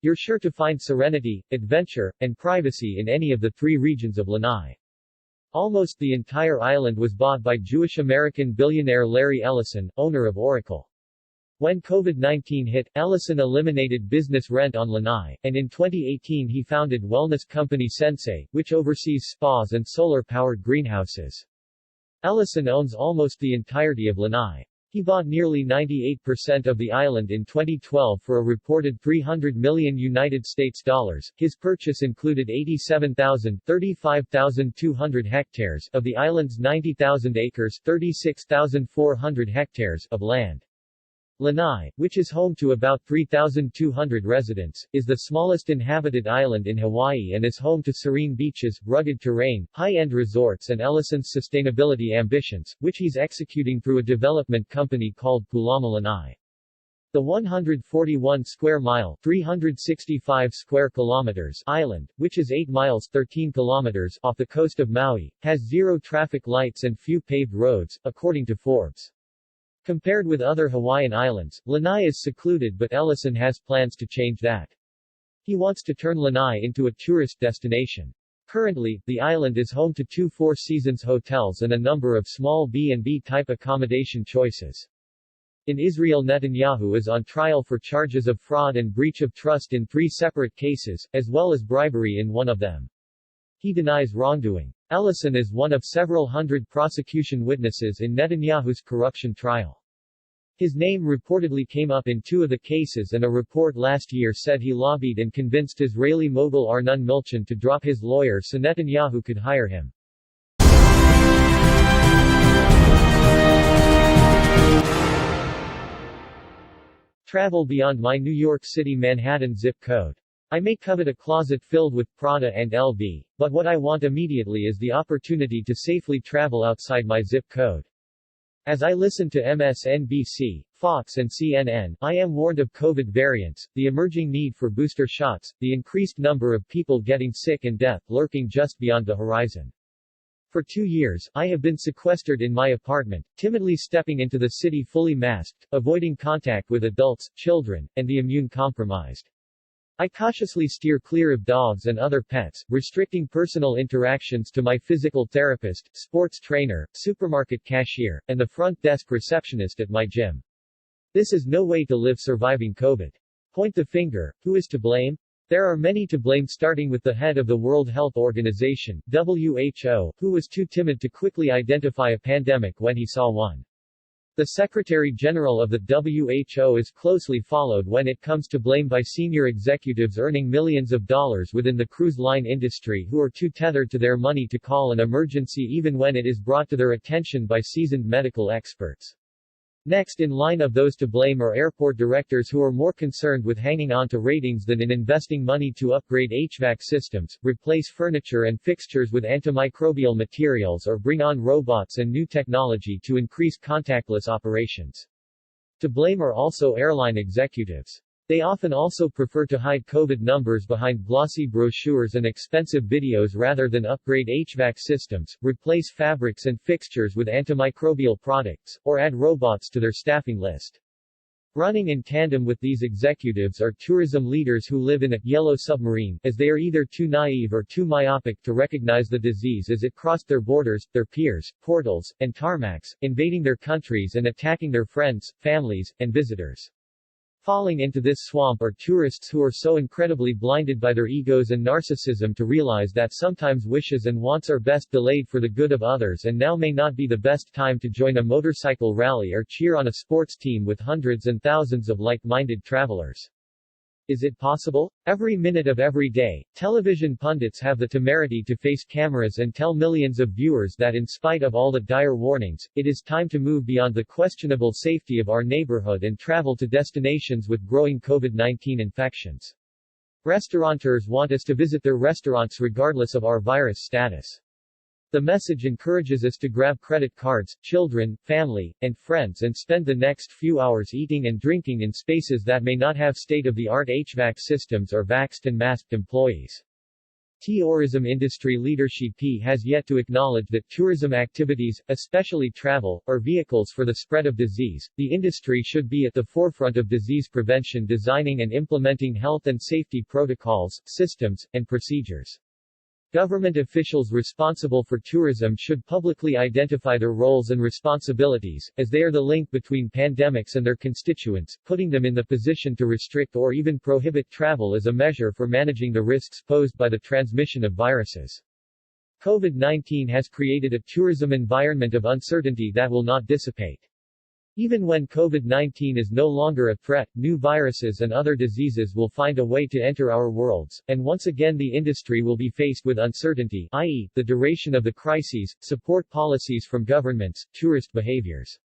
You're sure to find serenity, adventure, and privacy in any of the 3 regions of Lanai. Almost the entire island was bought by Jewish-American billionaire Larry Ellison, owner of Oracle. When COVID-19 hit, Ellison eliminated business rent on Lanai, and in 2018 he founded wellness company Sensei, which oversees spas and solar-powered greenhouses. Ellison owns almost the entirety of Lanai. He bought nearly 98% of the island in 2012 for a reported $300 million United States dollars. His purchase included 35,200 hectares of the island's 90,000 acres, 36,400 hectares of land. Lanai, which is home to about 3,200 residents, is the smallest inhabited island in Hawaii and is home to serene beaches, rugged terrain, high-end resorts and Ellison's sustainability ambitions, which he's executing through a development company called Pulama Lanai. The 141 square mile 365 square kilometers island, which is 8 miles 13 kilometers off the coast of Maui, has 0 traffic lights and few paved roads, according to Forbes. Compared with other Hawaiian islands, Lanai is secluded, but Ellison has plans to change that. He wants to turn Lanai into a tourist destination. Currently, the island is home to 2 Four Seasons hotels and a number of small B&B type accommodation choices. In Israel, Netanyahu is on trial for charges of fraud and breach of trust in 3 separate cases, as well as bribery in one of them. He denies wrongdoing. Ellison is one of several hundred prosecution witnesses in Netanyahu's corruption trial. His name reportedly came up in 2 of the cases, and a report last year said he lobbied and convinced Israeli mogul Arnon Milchan to drop his lawyer so Netanyahu could hire him. Travel beyond my New York City Manhattan zip code. I may covet a closet filled with Prada and LV, but what I want immediately is the opportunity to safely travel outside my zip code. As I listen to MSNBC, Fox and CNN, I am warned of COVID variants, the emerging need for booster shots, the increased number of people getting sick and death lurking just beyond the horizon. For 2 years, I have been sequestered in my apartment, timidly stepping into the city fully masked, avoiding contact with adults, children, and the immune-compromised. I cautiously steer clear of dogs and other pets, restricting personal interactions to my physical therapist, sports trainer, supermarket cashier, and the front desk receptionist at my gym. This is no way to live surviving COVID. Point the finger, who is to blame? There are many to blame, starting with the head of the World Health Organization, WHO, who was too timid to quickly identify a pandemic when he saw one. The Secretary General of the WHO is closely followed when it comes to blame by senior executives earning millions of dollars within the cruise line industry who are too tethered to their money to call an emergency even when it is brought to their attention by seasoned medical experts. Next in line of those to blame are airport directors who are more concerned with hanging on to ratings than in investing money to upgrade HVAC systems, replace furniture and fixtures with antimicrobial materials, or bring on robots and new technology to increase contactless operations. To blame are also airline executives. They often also prefer to hide COVID numbers behind glossy brochures and expensive videos rather than upgrade HVAC systems, replace fabrics and fixtures with antimicrobial products, or add robots to their staffing list. Running in tandem with these executives are tourism leaders who live in a yellow submarine, as they are either too naive or too myopic to recognize the disease as it crossed their borders, their piers, portals, and tarmacs, invading their countries and attacking their friends, families, and visitors. Falling into this swamp are tourists who are so incredibly blinded by their egos and narcissism to realize that sometimes wishes and wants are best delayed for the good of others, and now may not be the best time to join a motorcycle rally or cheer on a sports team with hundreds and thousands of like-minded travelers. Is it possible? Every minute of every day, television pundits have the temerity to face cameras and tell millions of viewers that in spite of all the dire warnings, it is time to move beyond the questionable safety of our neighborhood and travel to destinations with growing COVID-19 infections. Restaurateurs want us to visit their restaurants regardless of our virus status. The message encourages us to grab credit cards, children, family, and friends and spend the next few hours eating and drinking in spaces that may not have state-of-the-art HVAC systems or vaxxed and masked employees. Tourism industry leadership has yet to acknowledge that tourism activities, especially travel, are vehicles for the spread of disease. The industry should be at the forefront of disease prevention, designing and implementing health and safety protocols, systems, and procedures. Government officials responsible for tourism should publicly identify their roles and responsibilities, as they are the link between pandemics and their constituents, putting them in the position to restrict or even prohibit travel as a measure for managing the risks posed by the transmission of viruses. COVID-19 has created a tourism environment of uncertainty that will not dissipate. Even when COVID-19 is no longer a threat, new viruses and other diseases will find a way to enter our worlds, and once again the industry will be faced with uncertainty, i.e., the duration of the crises, support policies from governments, tourist behaviors.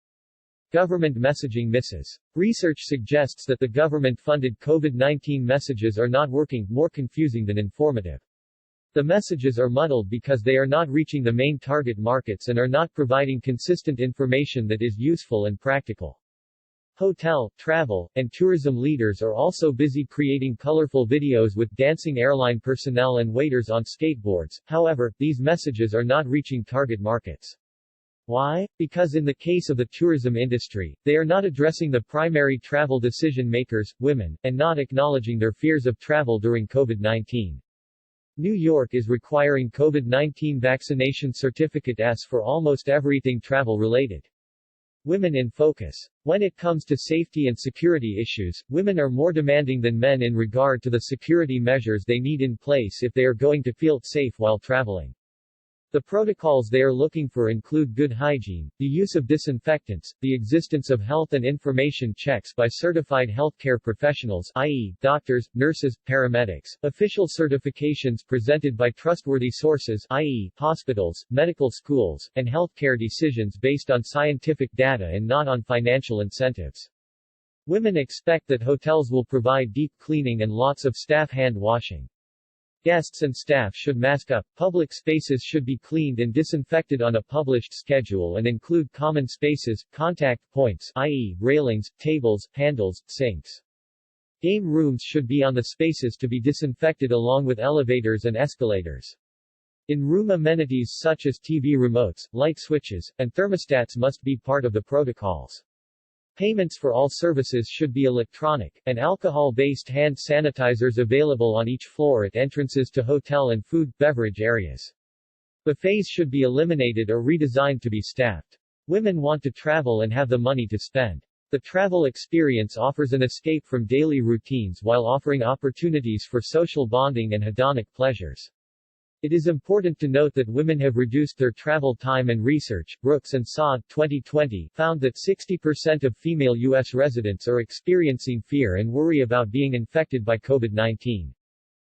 Government messaging misses. Research suggests that the government-funded COVID-19 messages are not working, more confusing than informative. The messages are muddled because they are not reaching the main target markets and are not providing consistent information that is useful and practical. Hotel, travel, and tourism leaders are also busy creating colorful videos with dancing airline personnel and waiters on skateboards. However, these messages are not reaching target markets. Why? Because in the case of the tourism industry, they are not addressing the primary travel decision makers, women, and not acknowledging their fears of travel during COVID-19. New York is requiring COVID-19 vaccination certificates for almost everything travel-related. Women in focus. When it comes to safety and security issues, women are more demanding than men in regard to the security measures they need in place if they are going to feel safe while traveling. The protocols they are looking for include good hygiene, the use of disinfectants, the existence of health and information checks by certified healthcare professionals, i.e., doctors, nurses, paramedics, official certifications presented by trustworthy sources, i.e., hospitals, medical schools, and healthcare decisions based on scientific data and not on financial incentives. Women expect that hotels will provide deep cleaning and lots of staff hand washing. Guests and staff should mask up, public spaces should be cleaned and disinfected on a published schedule and include common spaces, contact points, i.e., railings, tables, handles, sinks. Game rooms should be on the spaces to be disinfected along with elevators and escalators. In-room amenities such as TV remotes, light switches, and thermostats must be part of the protocols. Payments for all services should be electronic, and alcohol-based hand sanitizers available on each floor at entrances to hotel and food, beverage areas. Buffets should be eliminated or redesigned to be staffed. Women want to travel and have the money to spend. The travel experience offers an escape from daily routines while offering opportunities for social bonding and hedonic pleasures. It is important to note that women have reduced their travel time, and research, Brooks and Saad 2020, found that 60% of female U.S. residents are experiencing fear and worry about being infected by COVID-19.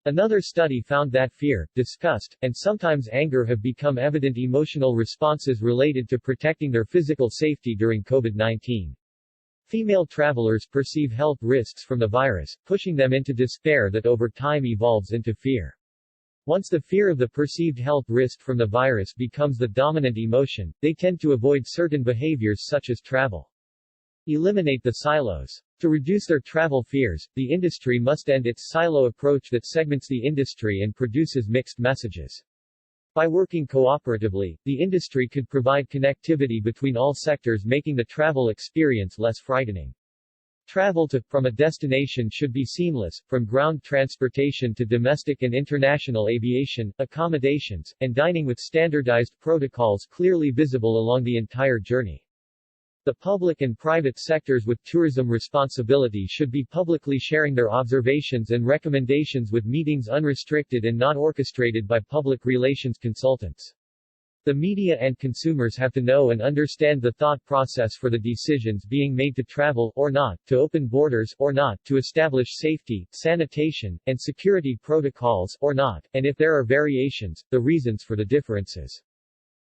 Another study found that fear, disgust, and sometimes anger have become evident emotional responses related to protecting their physical safety during COVID-19. Female travelers perceive health risks from the virus, pushing them into despair that over time evolves into fear. Once the fear of the perceived health risk from the virus becomes the dominant emotion, they tend to avoid certain behaviors such as travel. Eliminate the silos. To reduce their travel fears, the industry must end its silo approach that segments the industry and produces mixed messages. By working cooperatively, the industry could provide connectivity between all sectors, making the travel experience less frightening. Travel to, from a destination should be seamless, from ground transportation to domestic and international aviation, accommodations, and dining, with standardized protocols clearly visible along the entire journey. The public and private sectors with tourism responsibility should be publicly sharing their observations and recommendations with meetings unrestricted and not orchestrated by public relations consultants. The media and consumers have to know and understand the thought process for the decisions being made to travel, or not, to open borders, or not, to establish safety, sanitation, and security protocols, or not, and if there are variations, the reasons for the differences.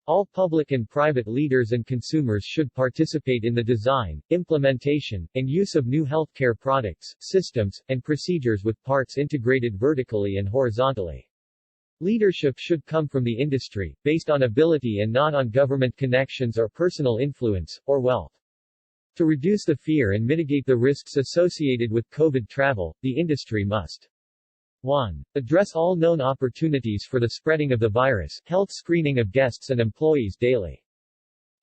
All public and private leaders and consumers should participate in the design, implementation, and use of new healthcare products, systems, and procedures with parts integrated vertically and horizontally. Leadership should come from the industry, based on ability and not on government connections or personal influence, or wealth. To reduce the fear and mitigate the risks associated with COVID travel, the industry must 1. Address all known opportunities for the spreading of the virus, health screening of guests and employees daily.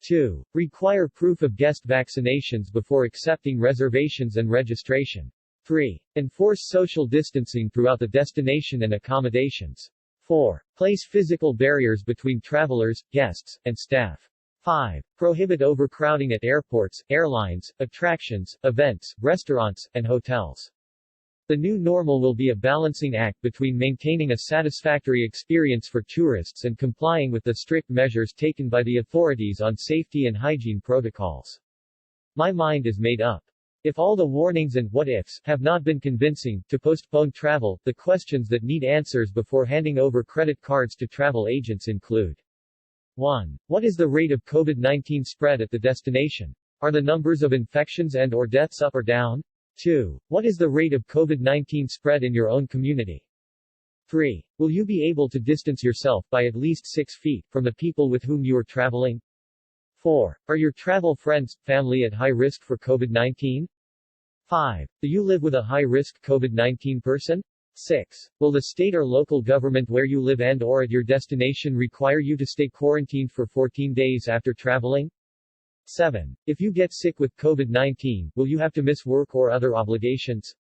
2. Require proof of guest vaccinations before accepting reservations and registration. 3. Enforce social distancing throughout the destination and accommodations. 4. Place physical barriers between travelers, guests, and staff. 5. Prohibit overcrowding at airports, airlines, attractions, events, restaurants, and hotels. The new normal will be a balancing act between maintaining a satisfactory experience for tourists and complying with the strict measures taken by the authorities on safety and hygiene protocols. My mind is made up. If all the warnings and what-ifs have not been convincing to postpone travel, the questions that need answers before handing over credit cards to travel agents include 1. What is the rate of COVID-19 spread at the destination? Are the numbers of infections and/or deaths up or down? 2. What is the rate of COVID-19 spread in your own community? 3. Will you be able to distance yourself by at least 6 feet from the people with whom you are traveling? 4. Are your travel friends, family at high risk for COVID-19? 5. Do you live with a high-risk COVID-19 person? 6. Will the state or local government where you live and/or at your destination require you to stay quarantined for 14 days after traveling? 7. If you get sick with COVID-19, will you have to miss work or other obligations?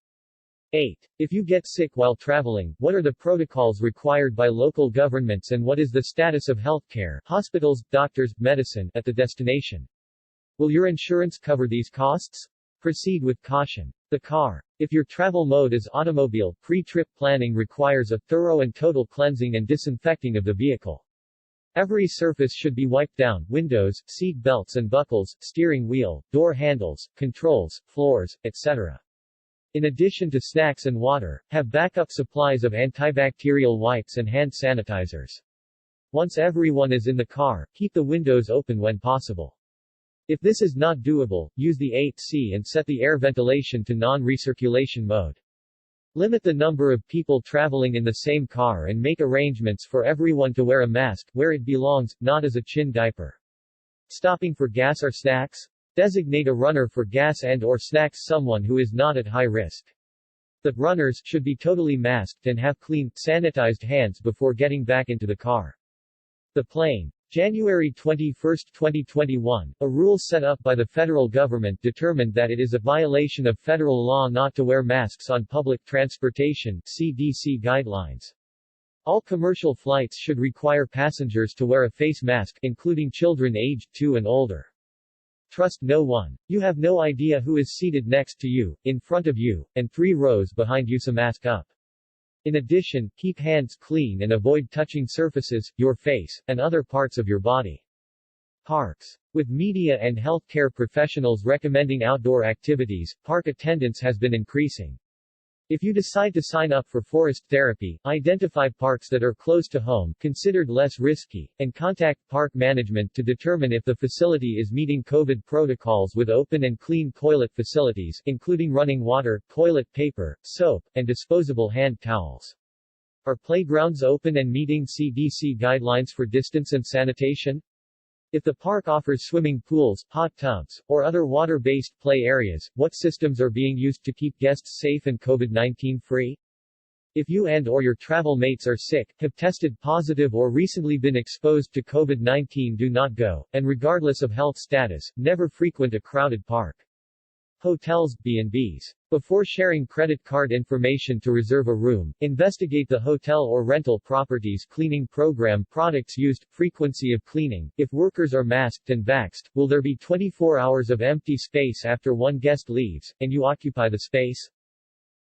8. If you get sick while traveling, what are the protocols required by local governments and what is the status of healthcare, hospitals, doctors, medicine, at the destination? Will your insurance cover these costs? Proceed with caution. The car. If your travel mode is automobile, pre-trip planning requires a thorough and total cleansing and disinfecting of the vehicle. Every surface should be wiped down: windows, seat belts and buckles, steering wheel, door handles, controls, floors, etc. In addition to snacks and water, have backup supplies of antibacterial wipes and hand sanitizers. Once everyone is in the car, keep the windows open when possible. If this is not doable, use the AC and set the air ventilation to non-recirculation mode. Limit the number of people traveling in the same car and make arrangements for everyone to wear a mask, where it belongs, not as a chin diaper. Stopping for gas or snacks? Designate a runner for gas and/or snacks, someone who is not at high risk. The runners should be totally masked and have clean, sanitized hands before getting back into the car. The plane. January 21, 2021, a rule set up by the federal government determined that it is a violation of federal law not to wear masks on public transportation, CDC guidelines. All commercial flights should require passengers to wear a face mask, including children aged 2 and older. Trust no one. You have no idea who is seated next to you, in front of you, and 3 rows behind you, so mask up. In addition, keep hands clean and avoid touching surfaces, your face, and other parts of your body. Parks. With media and healthcare professionals recommending outdoor activities, park attendance has been increasing. If you decide to sign up for forest therapy, identify parks that are close to home, considered less risky, and contact park management to determine if the facility is meeting COVID protocols with open and clean toilet facilities, including running water, toilet paper, soap, and disposable hand towels. Are playgrounds open and meeting CDC guidelines for distance and sanitation? If the park offers swimming pools, hot tubs, or other water-based play areas, what systems are being used to keep guests safe and COVID-19 free? If you and/or your travel mates are sick, have tested positive or recently been exposed to COVID-19, do not go, and regardless of health status, never frequent a crowded park. Hotels, B&Bs. Before sharing credit card information to reserve a room, investigate the hotel or rental property's cleaning program, products used, frequency of cleaning. If workers are masked and vaxxed, will there be 24 hours of empty space after one guest leaves, and you occupy the space?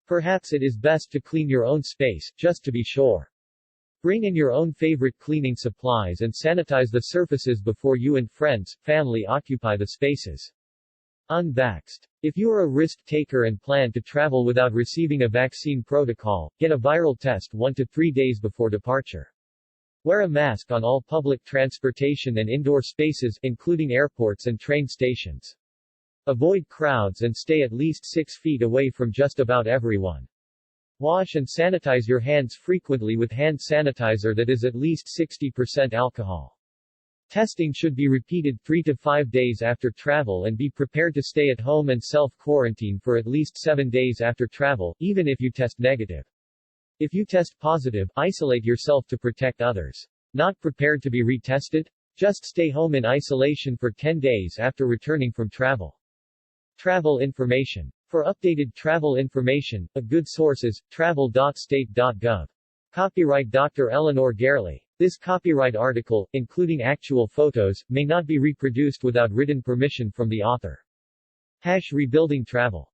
Perhaps it is best to clean your own space, just to be sure. Bring in your own favorite cleaning supplies and sanitize the surfaces before you and friends, family occupy the spaces. Unvaxxed. If you are a risk taker and plan to travel without receiving a vaccine protocol, get a viral test 1 to 3 days before departure. Wear a mask on all public transportation and indoor spaces, including airports and train stations. Avoid crowds and stay at least 6 feet away from just about everyone. Wash and sanitize your hands frequently with hand sanitizer that is at least 60% alcohol. Testing should be repeated 3 to 5 days after travel, and be prepared to stay at home and self-quarantine for at least 7 days after travel, even if you test negative. If you test positive, isolate yourself to protect others. Not prepared to be retested? Just stay home in isolation for 10 days after returning from travel. Travel information. For updated travel information, a good source is travel.state.gov. Copyright Dr. Eleanor Garley. This copyright article, including actual photos, may not be reproduced without written permission from the author. Rebuilding travel.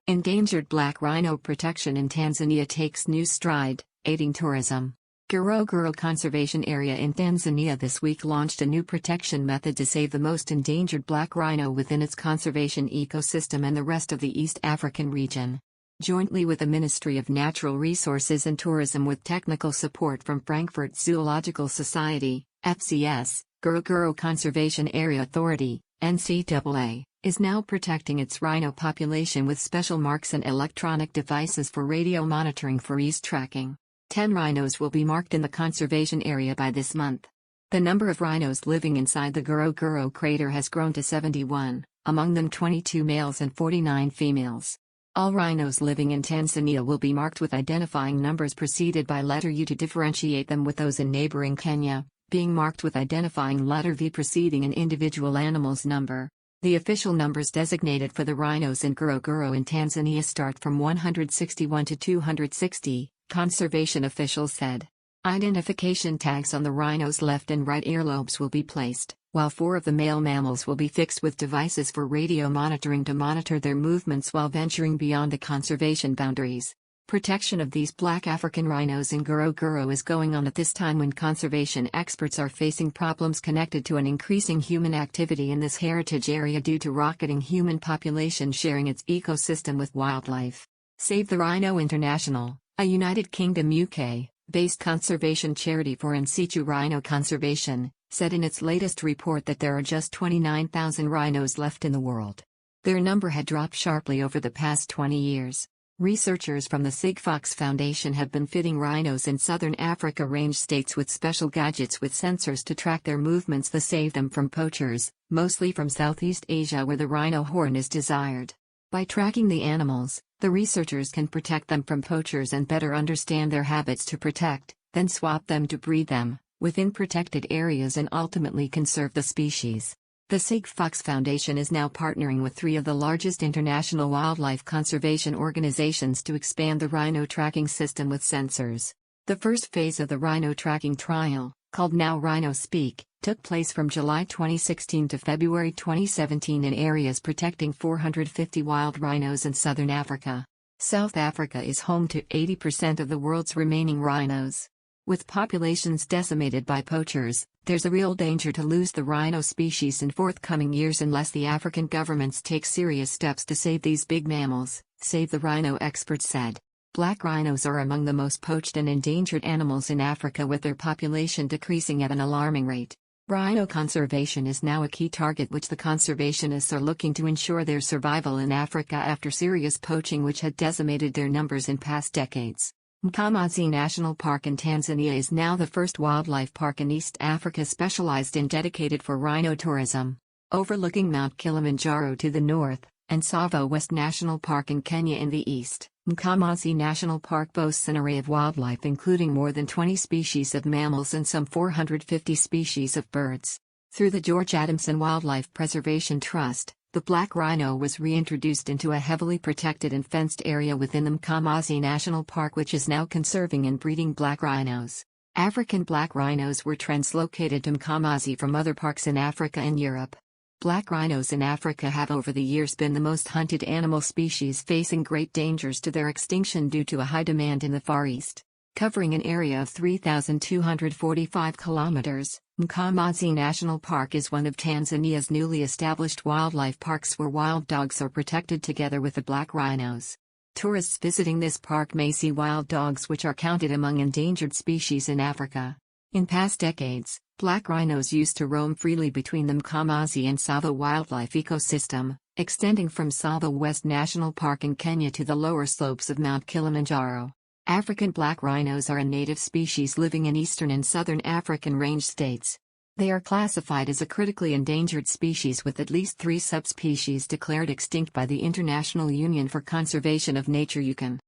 Endangered black rhino protection in Tanzania takes new stride, aiding tourism. Ngorongoro Conservation Area in Tanzania this week launched a new protection method to save the most endangered black rhino within its conservation ecosystem and the rest of the East African region. Jointly with the Ministry of Natural Resources and Tourism with technical support from Frankfurt Zoological Society, FCS, Ngorongoro Conservation Area Authority, NCAA, is now protecting its rhino population with special marks and electronic devices for radio monitoring for ease tracking. 10 rhinos will be marked in the conservation area by this month. The number of rhinos living inside the Ngorongoro crater has grown to 71, among them 22 males and 49 females. All rhinos living in Tanzania will be marked with identifying numbers preceded by letter U to differentiate them with those in neighboring Kenya, being marked with identifying letter V preceding an individual animal's number. The official numbers designated for the rhinos in Ngorongoro in Tanzania start from 161 to 260. Conservation officials said. Identification tags on the rhino's left and right earlobes will be placed, while 4 of the male mammals will be fixed with devices for radio monitoring to monitor their movements while venturing beyond the conservation boundaries. Protection of these black African rhinos in Ngorongoro is going on at this time when conservation experts are facing problems connected to an increasing human activity in this heritage area due to rocketing human population sharing its ecosystem with wildlife. Save the Rhino International, a United Kingdom UK-based conservation charity for in situ rhino conservation, said in its latest report that there are just 29,000 rhinos left in the world. Their number had dropped sharply over the past 20 years. Researchers from the Sigfox Foundation have been fitting rhinos in southern Africa range states with special gadgets with sensors to track their movements to save them from poachers, mostly from Southeast Asia where the rhino horn is desired. By tracking the animals, the researchers can protect them from poachers and better understand their habits to protect, then swap them to breed them within protected areas and ultimately conserve the species. The Sigfox Foundation is now partnering with 3 of the largest international wildlife conservation organizations to expand the rhino tracking system with sensors. The first phase of the rhino tracking trial, called Now Rhino Speak, took place from July 2016 to February 2017 in areas protecting 450 wild rhinos in southern Africa. South Africa is home to 80% of the world's remaining rhinos. With populations decimated by poachers, there's a real danger to lose the rhino species in forthcoming years unless the African governments take serious steps to save these big mammals, Save the Rhino experts said. Black rhinos are among the most poached and endangered animals in Africa, with their population decreasing at an alarming rate. Rhino conservation is now a key target which the conservationists are looking to ensure their survival in Africa after serious poaching which had decimated their numbers in past decades. Mkomazi National Park in Tanzania is now the first wildlife park in East Africa specialized and dedicated for rhino tourism. Overlooking Mount Kilimanjaro to the north, and Tsavo West National Park in Kenya in the east, Mkomazi National Park boasts an array of wildlife including more than 20 species of mammals and some 450 species of birds. Through the George Adamson Wildlife Preservation Trust, the black rhino was reintroduced into a heavily protected and fenced area within the Mkomazi National Park, which is now conserving and breeding black rhinos. African black rhinos were translocated to Mkomazi from other parks in Africa and Europe. Black rhinos in Africa have over the years been the most hunted animal species, facing great dangers to their extinction due to a high demand in the Far East. Covering an area of 3,245 kilometers, Mkomazi National Park is one of Tanzania's newly established wildlife parks where wild dogs are protected together with the black rhinos. Tourists visiting this park may see wild dogs which are counted among endangered species in Africa. In past decades, black rhinos used to roam freely between the Mkomazi and Tsavo wildlife ecosystem, extending from Tsavo West National Park in Kenya to the lower slopes of Mount Kilimanjaro. African black rhinos are a native species living in eastern and southern African range states. They are classified as a critically endangered species with at least 3 subspecies declared extinct by the International Union for Conservation of Nature (UCON).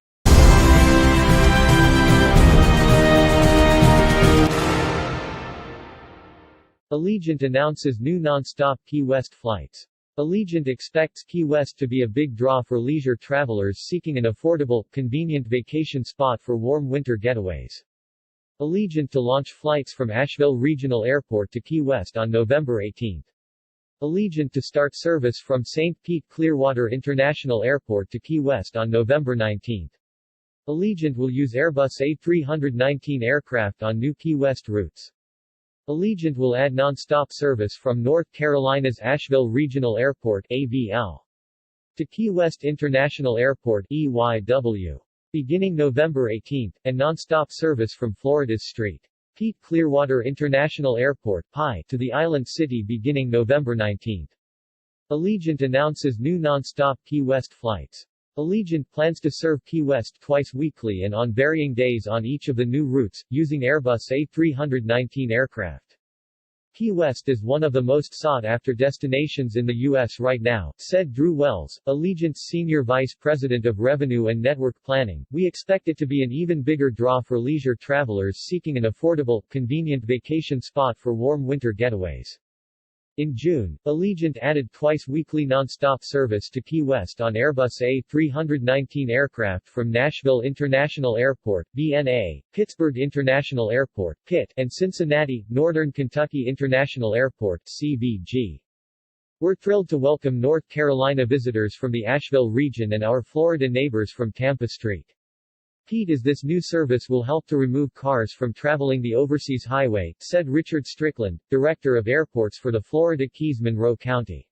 Allegiant announces new non-stop Key West flights. Allegiant expects Key West to be a big draw for leisure travelers seeking an affordable, convenient vacation spot for warm winter getaways. Allegiant to launch flights from Asheville Regional Airport to Key West on November 18. Allegiant to start service from St. Pete Clearwater International Airport to Key West on November 19. Allegiant will use Airbus A319 aircraft on new Key West routes. Allegiant will add non-stop service from North Carolina's Asheville Regional Airport (AVL) to Key West International Airport (EYW) beginning November 18, and non-stop service from Florida's St. Pete Clearwater International Airport (PI) to the island city beginning November 19. Allegiant announces new non-stop Key West flights. Allegiant plans to serve Key West twice weekly and on varying days on each of the new routes, using Airbus A319 aircraft. Key West is one of the most sought-after destinations in the U.S. right now, said Drew Wells, Allegiant's Senior Vice President of Revenue and Network Planning. We expect it to be an even bigger draw for leisure travelers seeking an affordable, convenient vacation spot for warm winter getaways. In June, Allegiant added twice-weekly non-stop service to Key West on Airbus A319 aircraft from Nashville International Airport (BNA), Pittsburgh International Airport (PIT), and Cincinnati, Northern Kentucky International Airport (CVG). We're thrilled to welcome North Carolina visitors from the Asheville region and our Florida neighbors from Tampa St. Pete as this new service will help to remove cars from traveling the overseas highway, said Richard Strickland, Director of Airports for the Florida Keys Monroe County.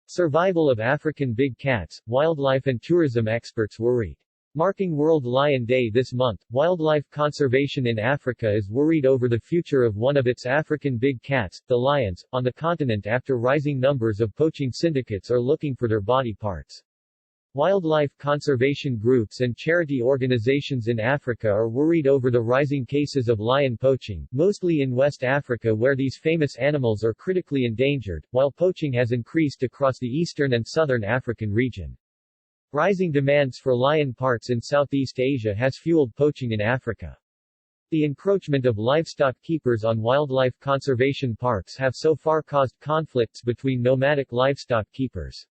Survival of African big cats, wildlife and tourism experts worried. Marking World Lion Day this month, Wildlife Conservation in Africa is worried over the future of one of its African big cats, the lions, on the continent after rising numbers of poaching syndicates are looking for their body parts. Wildlife conservation groups and charity organizations in Africa are worried over the rising cases of lion poaching, mostly in West Africa where these famous animals are critically endangered, while poaching has increased across the eastern and southern African region. Rising demands for lion parts in Southeast Asia has fueled poaching in Africa. The encroachment of livestock keepers on wildlife conservation parks have so far caused conflicts between nomadic livestock keepers.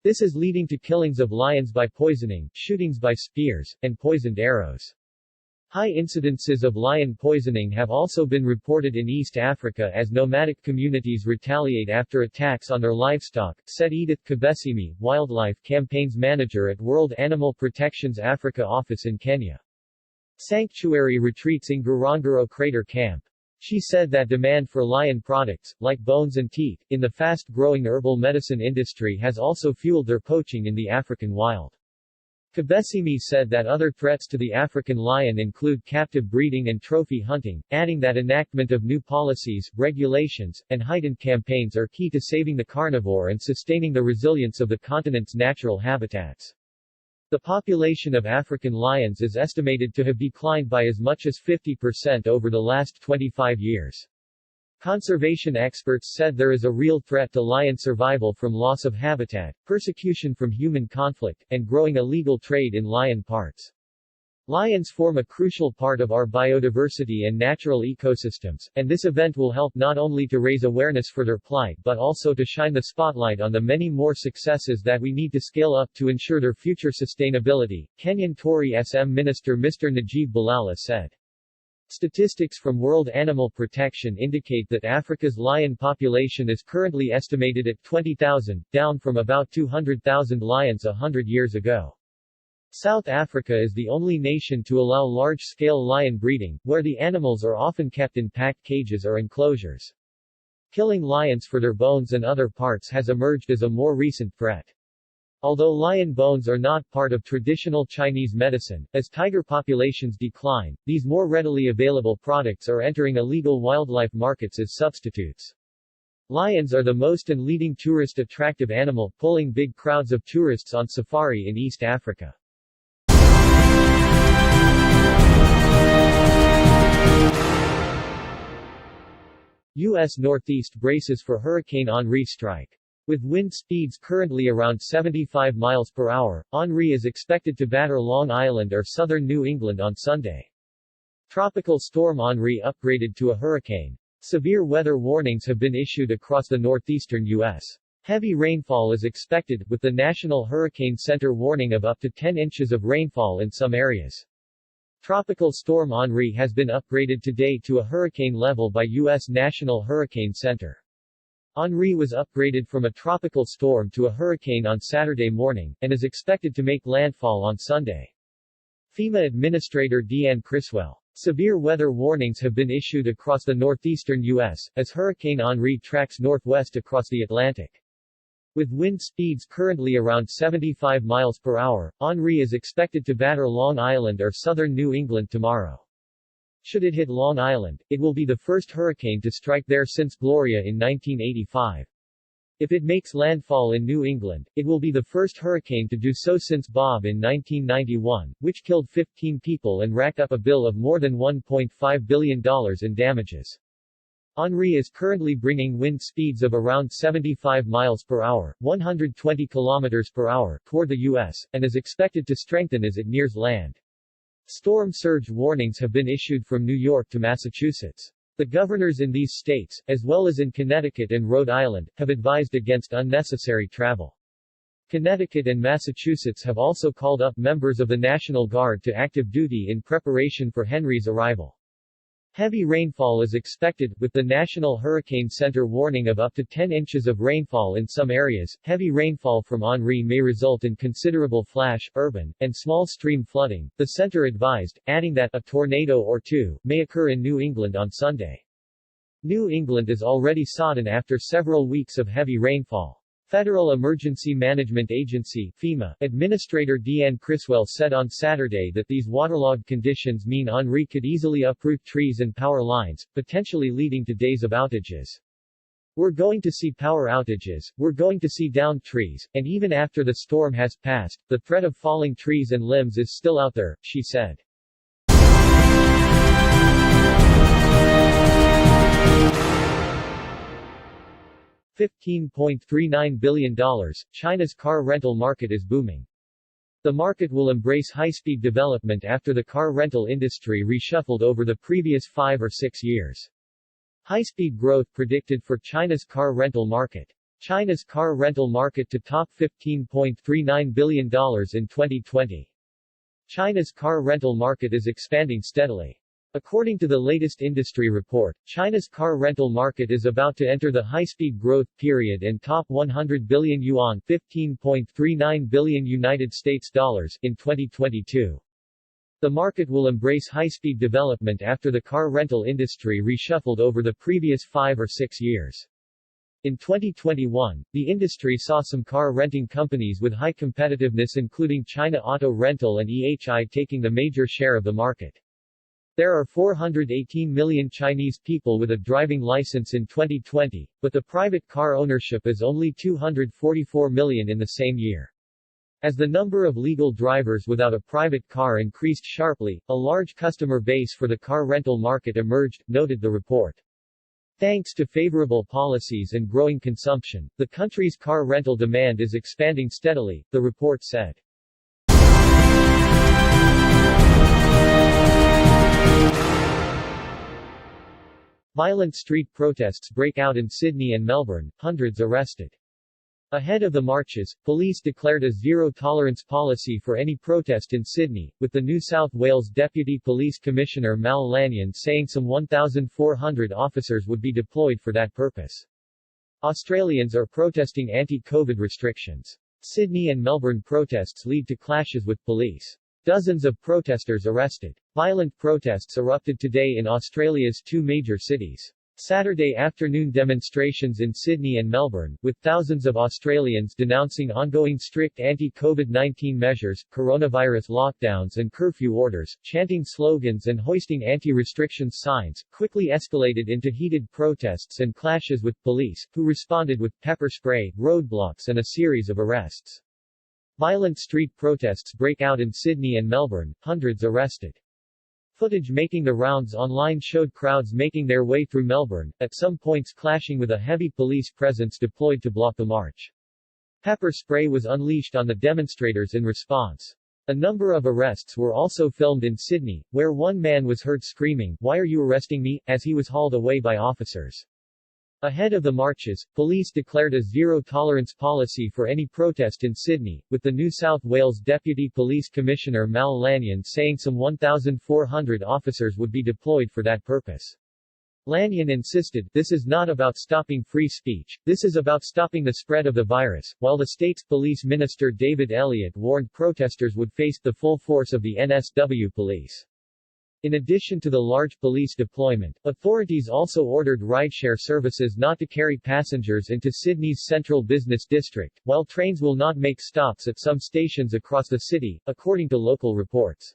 This is leading to killings of lions by poisoning, shootings by spears, and poisoned arrows. High incidences of lion poisoning have also been reported in East Africa as nomadic communities retaliate after attacks on their livestock, said Edith Kabesimi, Wildlife Campaigns Manager at World Animal Protection's Africa office in Kenya. Sanctuary retreats in Ngorongoro Crater Camp. She said that demand for lion products, like bones and teeth, in the fast-growing herbal medicine industry has also fueled their poaching in the African wild. Kabesimi said that other threats to the African lion include captive breeding and trophy hunting, adding that enactment of new policies, regulations, and heightened campaigns are key to saving the carnivore and sustaining the resilience of the continent's natural habitats. The population of African lions is estimated to have declined by as much as 50% over the last 25 years. Conservation experts said there is a real threat to lion survival from loss of habitat, persecution from human conflict, and growing illegal trade in lion parts. Lions form a crucial part of our biodiversity and natural ecosystems, and this event will help not only to raise awareness for their plight but also to shine the spotlight on the many more successes that we need to scale up to ensure their future sustainability, Kenyan Tory SM Minister Mr. Najib Balala said. Statistics from World Animal Protection indicate that Africa's lion population is currently estimated at 20,000, down from about 200,000 lions 100 years ago. South Africa is the only nation to allow large-scale lion breeding, where the animals are often kept in packed cages or enclosures. Killing lions for their bones and other parts has emerged as a more recent threat. Although lion bones are not part of traditional Chinese medicine, as tiger populations decline, these more readily available products are entering illegal wildlife markets as substitutes. Lions are the most and leading tourist attractive animal, pulling big crowds of tourists on safari in East Africa. U.S. Northeast braces for Hurricane Henri strike. With wind speeds currently around 75 miles per hour, Henri is expected to batter Long Island or southern New England on Sunday. Tropical storm Henri upgraded to a hurricane. Severe weather warnings have been issued across the northeastern U.S. Heavy rainfall is expected, with the National Hurricane Center warning of up to 10 inches of rainfall in some areas. Tropical storm Henri has been upgraded today to a hurricane level by U.S. National Hurricane Center. Henri was upgraded from a tropical storm to a hurricane on Saturday morning, and is expected to make landfall on Sunday. FEMA Administrator Deanne Criswell. Severe weather warnings have been issued across the northeastern U.S., as Hurricane Henri tracks northwest across the Atlantic. With wind speeds currently around 75 miles per hour, Henri is expected to batter Long Island or southern New England tomorrow. Should it hit Long Island, it will be the first hurricane to strike there since Gloria in 1985. If it makes landfall in New England, it will be the first hurricane to do so since Bob in 1991, which killed 15 people and racked up a bill of more than $1.5 billion in damages. Henri is currently bringing wind speeds of around 75 miles per hour, 120 kilometers per hour, toward the U.S., and is expected to strengthen as it nears land. Storm surge warnings have been issued from New York to Massachusetts. The governors in these states, as well as in Connecticut and Rhode Island, have advised against unnecessary travel. Connecticut and Massachusetts have also called up members of the National Guard to active duty in preparation for Henri's arrival. Heavy rainfall is expected, with the National Hurricane Center warning of up to 10 inches of rainfall in some areas. Heavy rainfall from Henri may result in considerable flash, urban, and small stream flooding, the center advised, adding that a tornado or two may occur in New England on Sunday. New England is already sodden after several weeks of heavy rainfall. Federal Emergency Management Agency (FEMA) Administrator Deanne Criswell said on Saturday that these waterlogged conditions mean Henri could easily uproot trees and power lines, potentially leading to days of outages. We're going to see power outages, we're going to see downed trees, and even after the storm has passed, the threat of falling trees and limbs is still out there, she said. $15.39 billion, China's car rental market is booming. The market will embrace high-speed development after the car rental industry reshuffled over the previous 5 or 6 years. High-speed growth predicted for China's car rental market. China's car rental market to top $15.39 billion in 2020. China's car rental market is expanding steadily. According to the latest industry report, China's car rental market is about to enter the high-speed growth period and top 100 billion yuan ($15.39 billion United States dollars) in 2022. The market will embrace high-speed development after the car rental industry reshuffled over the previous 5 or 6 years. In 2021, the industry saw some car renting companies with high competitiveness including China Auto Rental and EHI taking the major share of the market. There are 418 million Chinese people with a driving license in 2020, but the private car ownership is only 244 million in the same year. As the number of legal drivers without a private car increased sharply, a large customer base for the car rental market emerged, noted the report. Thanks to favorable policies and growing consumption, the country's car rental demand is expanding steadily, the report said. Violent street protests break out in Sydney and Melbourne, hundreds arrested. Ahead of the marches, police declared a zero-tolerance policy for any protest in Sydney, with the New South Wales Deputy Police Commissioner Mal Lanyon saying some 1,400 officers would be deployed for that purpose. Australians are protesting anti-COVID restrictions. Sydney and Melbourne protests lead to clashes with police. Dozens of protesters arrested. Violent protests erupted today in Australia's 2 major cities. Saturday afternoon demonstrations in Sydney and Melbourne, with thousands of Australians denouncing ongoing strict anti-COVID-19 measures, coronavirus lockdowns and curfew orders, chanting slogans and hoisting anti-restrictions signs, quickly escalated into heated protests and clashes with police, who responded with pepper spray, roadblocks and a series of arrests. Violent street protests break out in Sydney and Melbourne, hundreds arrested. Footage making the rounds online showed crowds making their way through Melbourne, at some points clashing with a heavy police presence deployed to block the march. Pepper spray was unleashed on the demonstrators in response. A number of arrests were also filmed in Sydney, where one man was heard screaming, "Why are you arresting me?" as he was hauled away by officers. Ahead of the marches, police declared a zero-tolerance policy for any protest in Sydney, with the New South Wales Deputy Police Commissioner Mal Lanyon saying some 1,400 officers would be deployed for that purpose. Lanyon insisted, "This is not about stopping free speech, this is about stopping the spread of the virus," while the state's police minister David Elliott warned protesters would face the full force of the NSW police. In addition to the large police deployment, authorities also ordered rideshare services not to carry passengers into Sydney's central business district, while trains will not make stops at some stations across the city, according to local reports.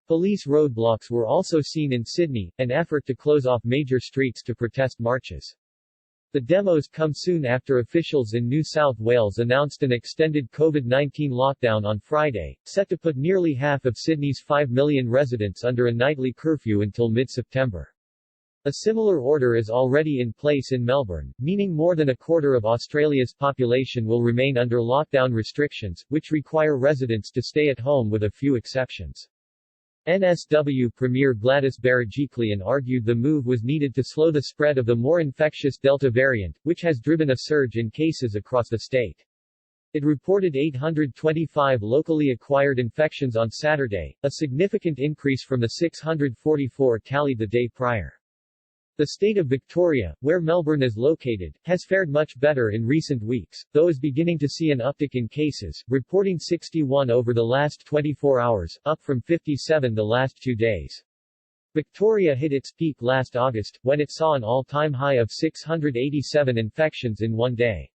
Police roadblocks were also seen in Sydney, an effort to close off major streets to protest marches. The demos come soon after officials in New South Wales announced an extended COVID-19 lockdown on Friday, set to put nearly half of Sydney's 5 million residents under a nightly curfew until mid-September. A similar order is already in place in Melbourne, meaning more than a quarter of Australia's population will remain under lockdown restrictions, which require residents to stay at home with a few exceptions. NSW Premier Gladys Berejiklian argued the move was needed to slow the spread of the more infectious Delta variant, which has driven a surge in cases across the state. It reported 825 locally acquired infections on Saturday, a significant increase from the 644 tallied the day prior. The state of Victoria, where Melbourne is located, has fared much better in recent weeks, though is beginning to see an uptick in cases, reporting 61 over the last 24 hours, up from 57 the last 2 days. Victoria hit its peak last August, when it saw an all-time high of 687 infections in one day.